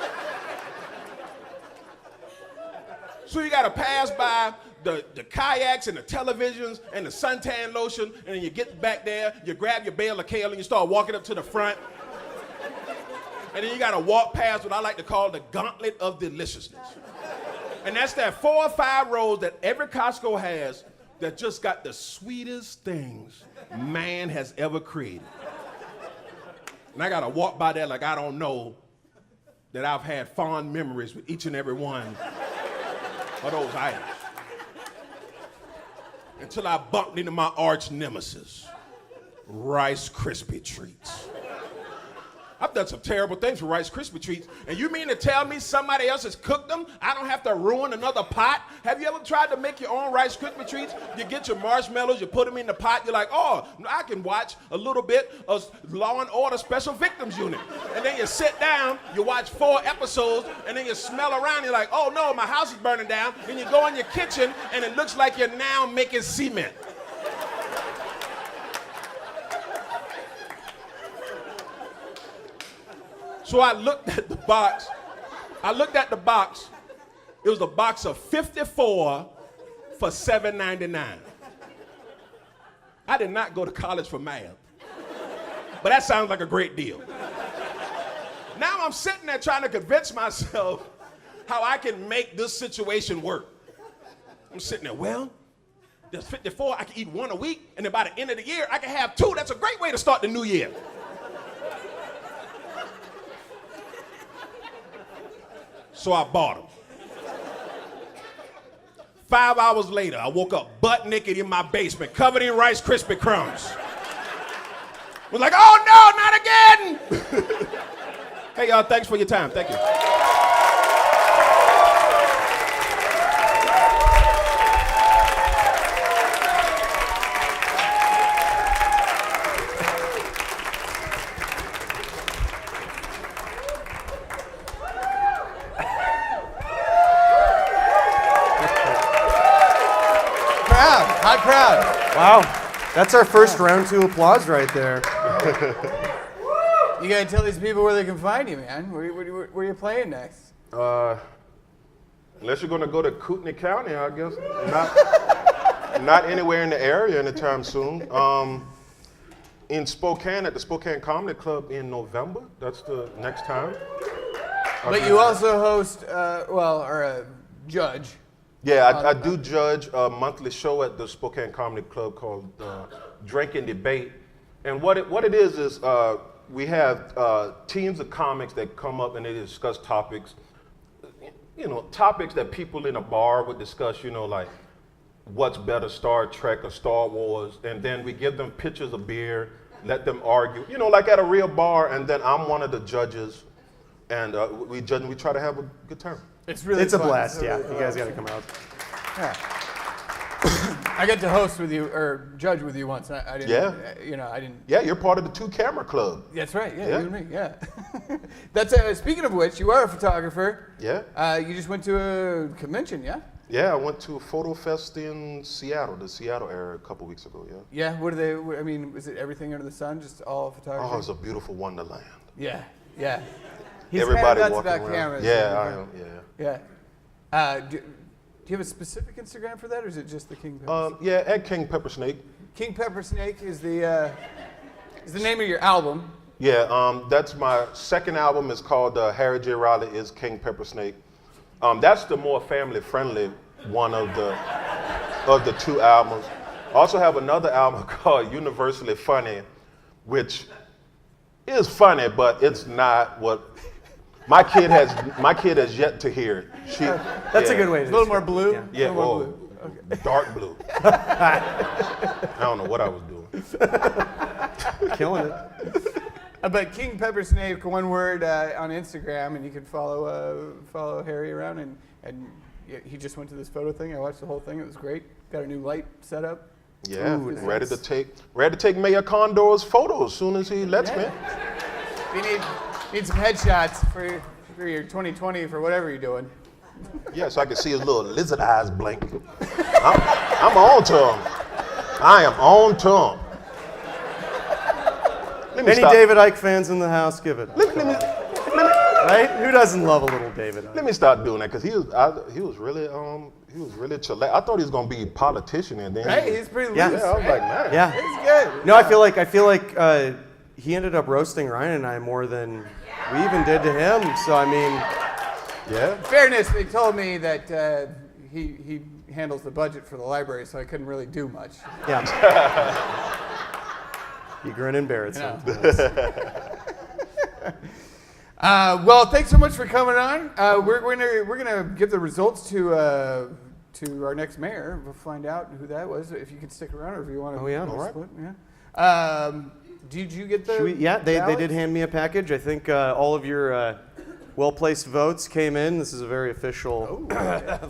So you gotta pass by the kayaks and the televisions and the suntan lotion, and then you get back there, you grab your bale of kale and you start walking up to the front. And then you gotta walk past what I like to call the gauntlet of deliciousness. And that's that 4 or 5 rows that every Costco has that just got the sweetest things man has ever created. And I gotta walk by there like I don't know that I've had fond memories with each and every one of those items. Until I bumped into my arch nemesis, Rice Krispie treats. I've done some terrible things with Rice Krispie treats, and you mean to tell me somebody else has cooked them? I don't have to ruin another pot? Have you ever tried to make your own Rice Krispie treats? You get your marshmallows, you put them in the pot, you're like, oh, I can watch a little bit of Law and Order Special Victims Unit. And then you sit down, you watch 4 episodes, and then you smell around, you're like, oh no, my house is burning down. Then you go in your kitchen, and it looks like you're now making cement. So I looked at the box. It was a box of 54 for $7.99. I did not go to college for math, but that sounds like a great deal. Now I'm sitting there trying to convince myself how I can make this situation work. I'm sitting there, well, there's 54, I can eat 1 a week, and then by the end of the year, I can have 2. That's a great way to start the new year. So I bought them. 5 hours later, I woke up butt naked in my basement, covered in Rice Krispie crumbs. Was like, oh no, not again! Hey y'all, thanks for your time. Thank you. Hot crowd. Wow, that's our first round 2 applause right there. You gotta tell these people where they can find you, man. Where are you playing next? Unless you're gonna go to Kootenai County, I guess. Not anywhere in the area anytime soon. In Spokane at the Spokane Comedy Club in November. That's the next time. But you also host, are a judge. Yeah, I do judge a monthly show at the Spokane Comedy Club called Drink and Debate. And what it is we have teams of comics that come up and they discuss topics, topics that people in a bar would discuss, like what's better, Star Trek or Star Wars, and then we give them pitchers of beer, let them argue, like at a real bar, and then I'm one of the judges, and we judge and we try to have a good time. It's a blast, yeah. You guys got to come out. Yeah. I got to host with you or judge with you once. I didn't. Yeah. I didn't. Yeah, you're part of the 2 Camera Club. That's right. Yeah, you and me. Yeah. That's speaking of which, you are a photographer. Yeah. You just went to a convention, yeah? Yeah, I went to a photo fest in Seattle, the Seattle area, a couple weeks ago. Yeah. Yeah. What are they? I mean, is it everything under the sun? Just all photography? Oh, it's a beautiful wonderland. Yeah. Yeah. Everybody nuts walking about around. cameras. Yeah, I am. Yeah. Yeah. Do you have a specific Instagram for that, or is it just the King Pepper? Yeah, at King Pepper Snake. King Pepper Snake is the name of your album. Yeah, that's my second album. It's called Harry J. Reilly is King Pepper Snake. That's the more family-friendly one of the 2 albums. I also have another album called Universally Funny, which is funny, but it's not what my kid has yet to hear it. That's a good way to A little more blue? Yeah, blue. Okay. Dark blue. I don't know what I was doing. Killing it. But King Pepper Snake, one word on Instagram, and you can follow Harry around. And he just went to this photo thing. I watched the whole thing. It was great. Got a new light set up. Yeah, ready to take Mayor Condon's photos as soon as he lets me. You need some headshots for your 2020 for whatever you're doing. Yeah, so I can see his little lizard eyes blink. I'm on to him. I am on to him. Any David Icke fans in the house, give it up. Right? Who doesn't love a little David Icke? Let me stop doing that because he was really chill. I thought he was gonna be a politician and then. Right, he's pretty loose. Yeah, I was like, man. Yeah, it's good. No, I feel like he ended up roasting Ryan and I more than we even did to him. So I mean, yeah. In fairness, they told me that he handles the budget for the library, so I couldn't really do much. Yeah. You grin and bear it sometimes. Well, thanks so much for coming on. We're gonna give the results to our next mayor. We'll find out who that was. If you could stick around, or if you want to. Oh yeah, all right. split, yeah. Did you get the? They did hand me a package. I think all of your well-placed votes came in. This is a very official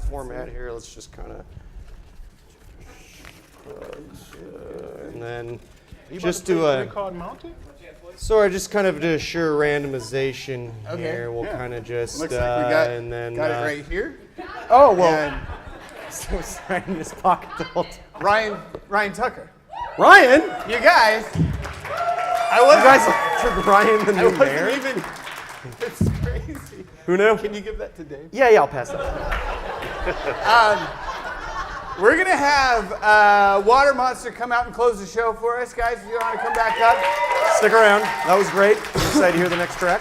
format here. Let's just kind of, and then just do sorry, just kind of to assure randomization here. We'll kind of just looks like we got, and then got it right here. Oh well. So sorry, in his pocket the whole time. Ryan Tucker. Ryan, you guys. You guys took Ryan the new mayor. Even. It's crazy. Who knew? Can you give that to Dave? Yeah, I'll pass that. We're gonna have Water Monster come out and close the show for us, guys. If you want to come back up, stick around. That was great. I'm excited to hear the next track.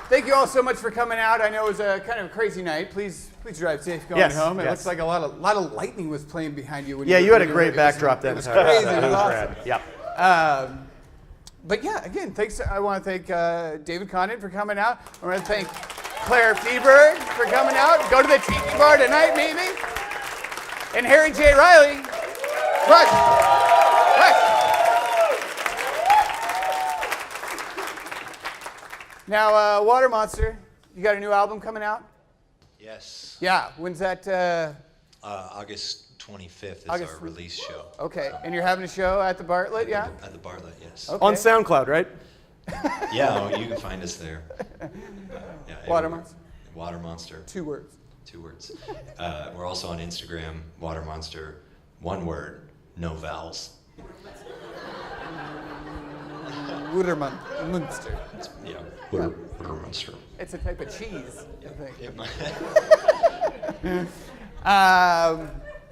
Thank you all so much for coming out. I know it was a kind of a crazy night. Please drive safe going home. It looks like a lot of lightning was playing behind you. When you had a great backdrop then. It was crazy. It was awesome. Yep. But yeah, again, thanks. I want to thank David Condon for coming out. I want to thank Claire Fieberg for coming out. Go to the Tiki bar tonight, maybe. And Harry J. Reilly. Rush. Now, Water Monster, you got a new album coming out? Yes. Yeah. When's that? August 25th is our release show. Okay. And you're having a show at the Bartlett, yeah? At the Bartlett, yes. Okay. On SoundCloud, right? Yeah, you can find us there. Water Monster? Water Monster. 2 words. 2 words. We're also on Instagram, Water Monster. 1 word, no vowels. Water Monster. Yeah, Water Monster. It's a type of cheese, I think.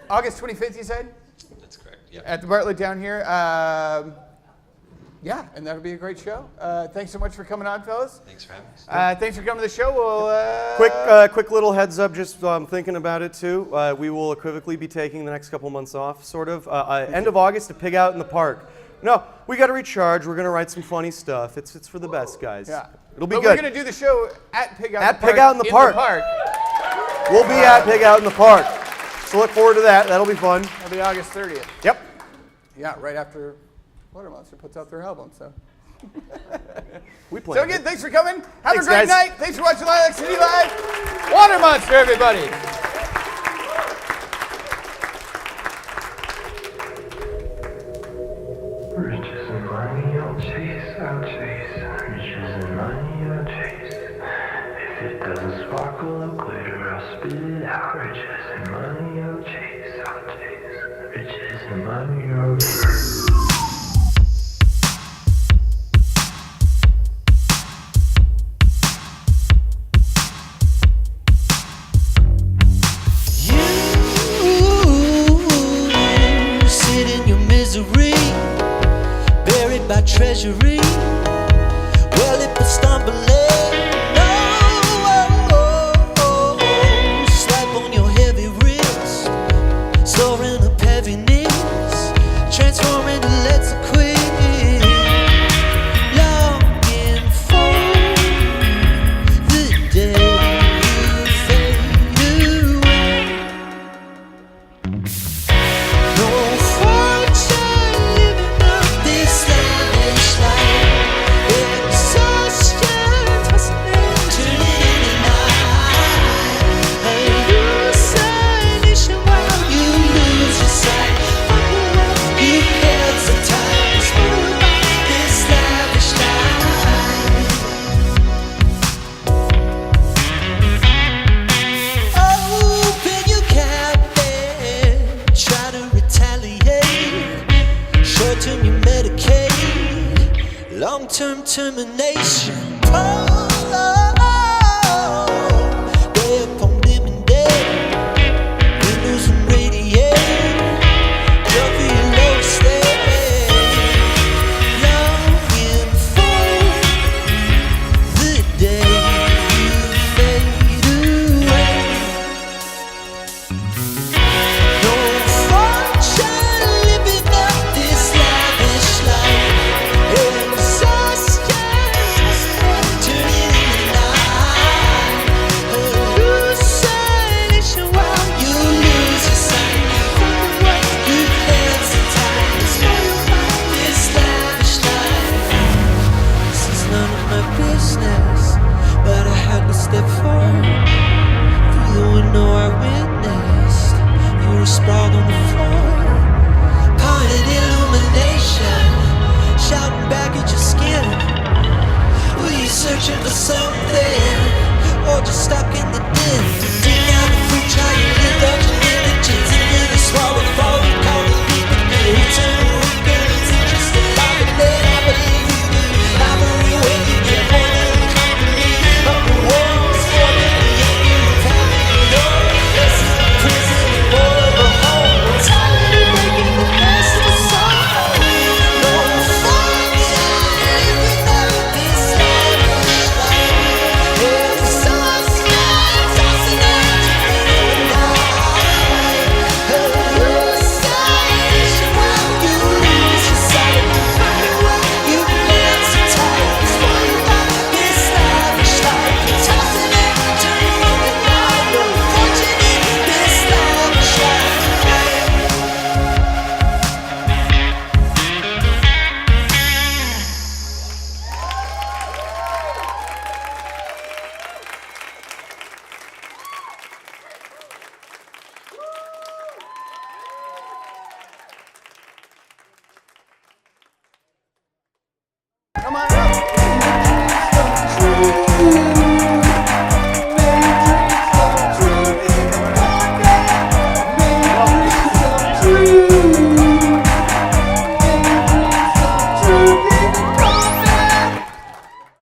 August 25th, you said? That's correct, yeah. At the Bartlett down here. Yeah, and that'll be a great show. Thanks so much for coming on, fellas. Thanks for having us. Thanks for coming to the show. We'll, Quick little heads up, just thinking about it too. We will equivocally be taking the next couple months off, sort of. End of August to Pig Out in the Park. No, we got to recharge. We're going to write some funny stuff. It's for the best, guys. Yeah. It'll be but good. We're going to do the show at Pig Out in the Park. We'll be at Pig Out in the Park. So look forward to that. That'll be fun. That'll be August 30th. Yep. Yeah, right after Water Monster puts out their album, so. We play. So again, thanks for coming. Have Thanks, a great guys. night. Thanks for watching Lilac City Live. Water Monster, everybody. Riches and money I'll chase, I'll chase. Riches and money I'll chase. If it doesn't sparkle or glitter, I'll spit it out. Riches and money I'll chase, I'll chase. Riches and money I'll chase. Treasury, well, if I stumble, slap on your heavy wrist, storing up heaviness, transforming to let's quit, longing for the day you fade away. No fortune living up this lavish life. Exhaustion fascinating in the night. Hallucination while you lose your sight. You held so tight, smooth by this lavish life. Open your cabinet, try to retaliate. Short-term you medicate, long-term terminate.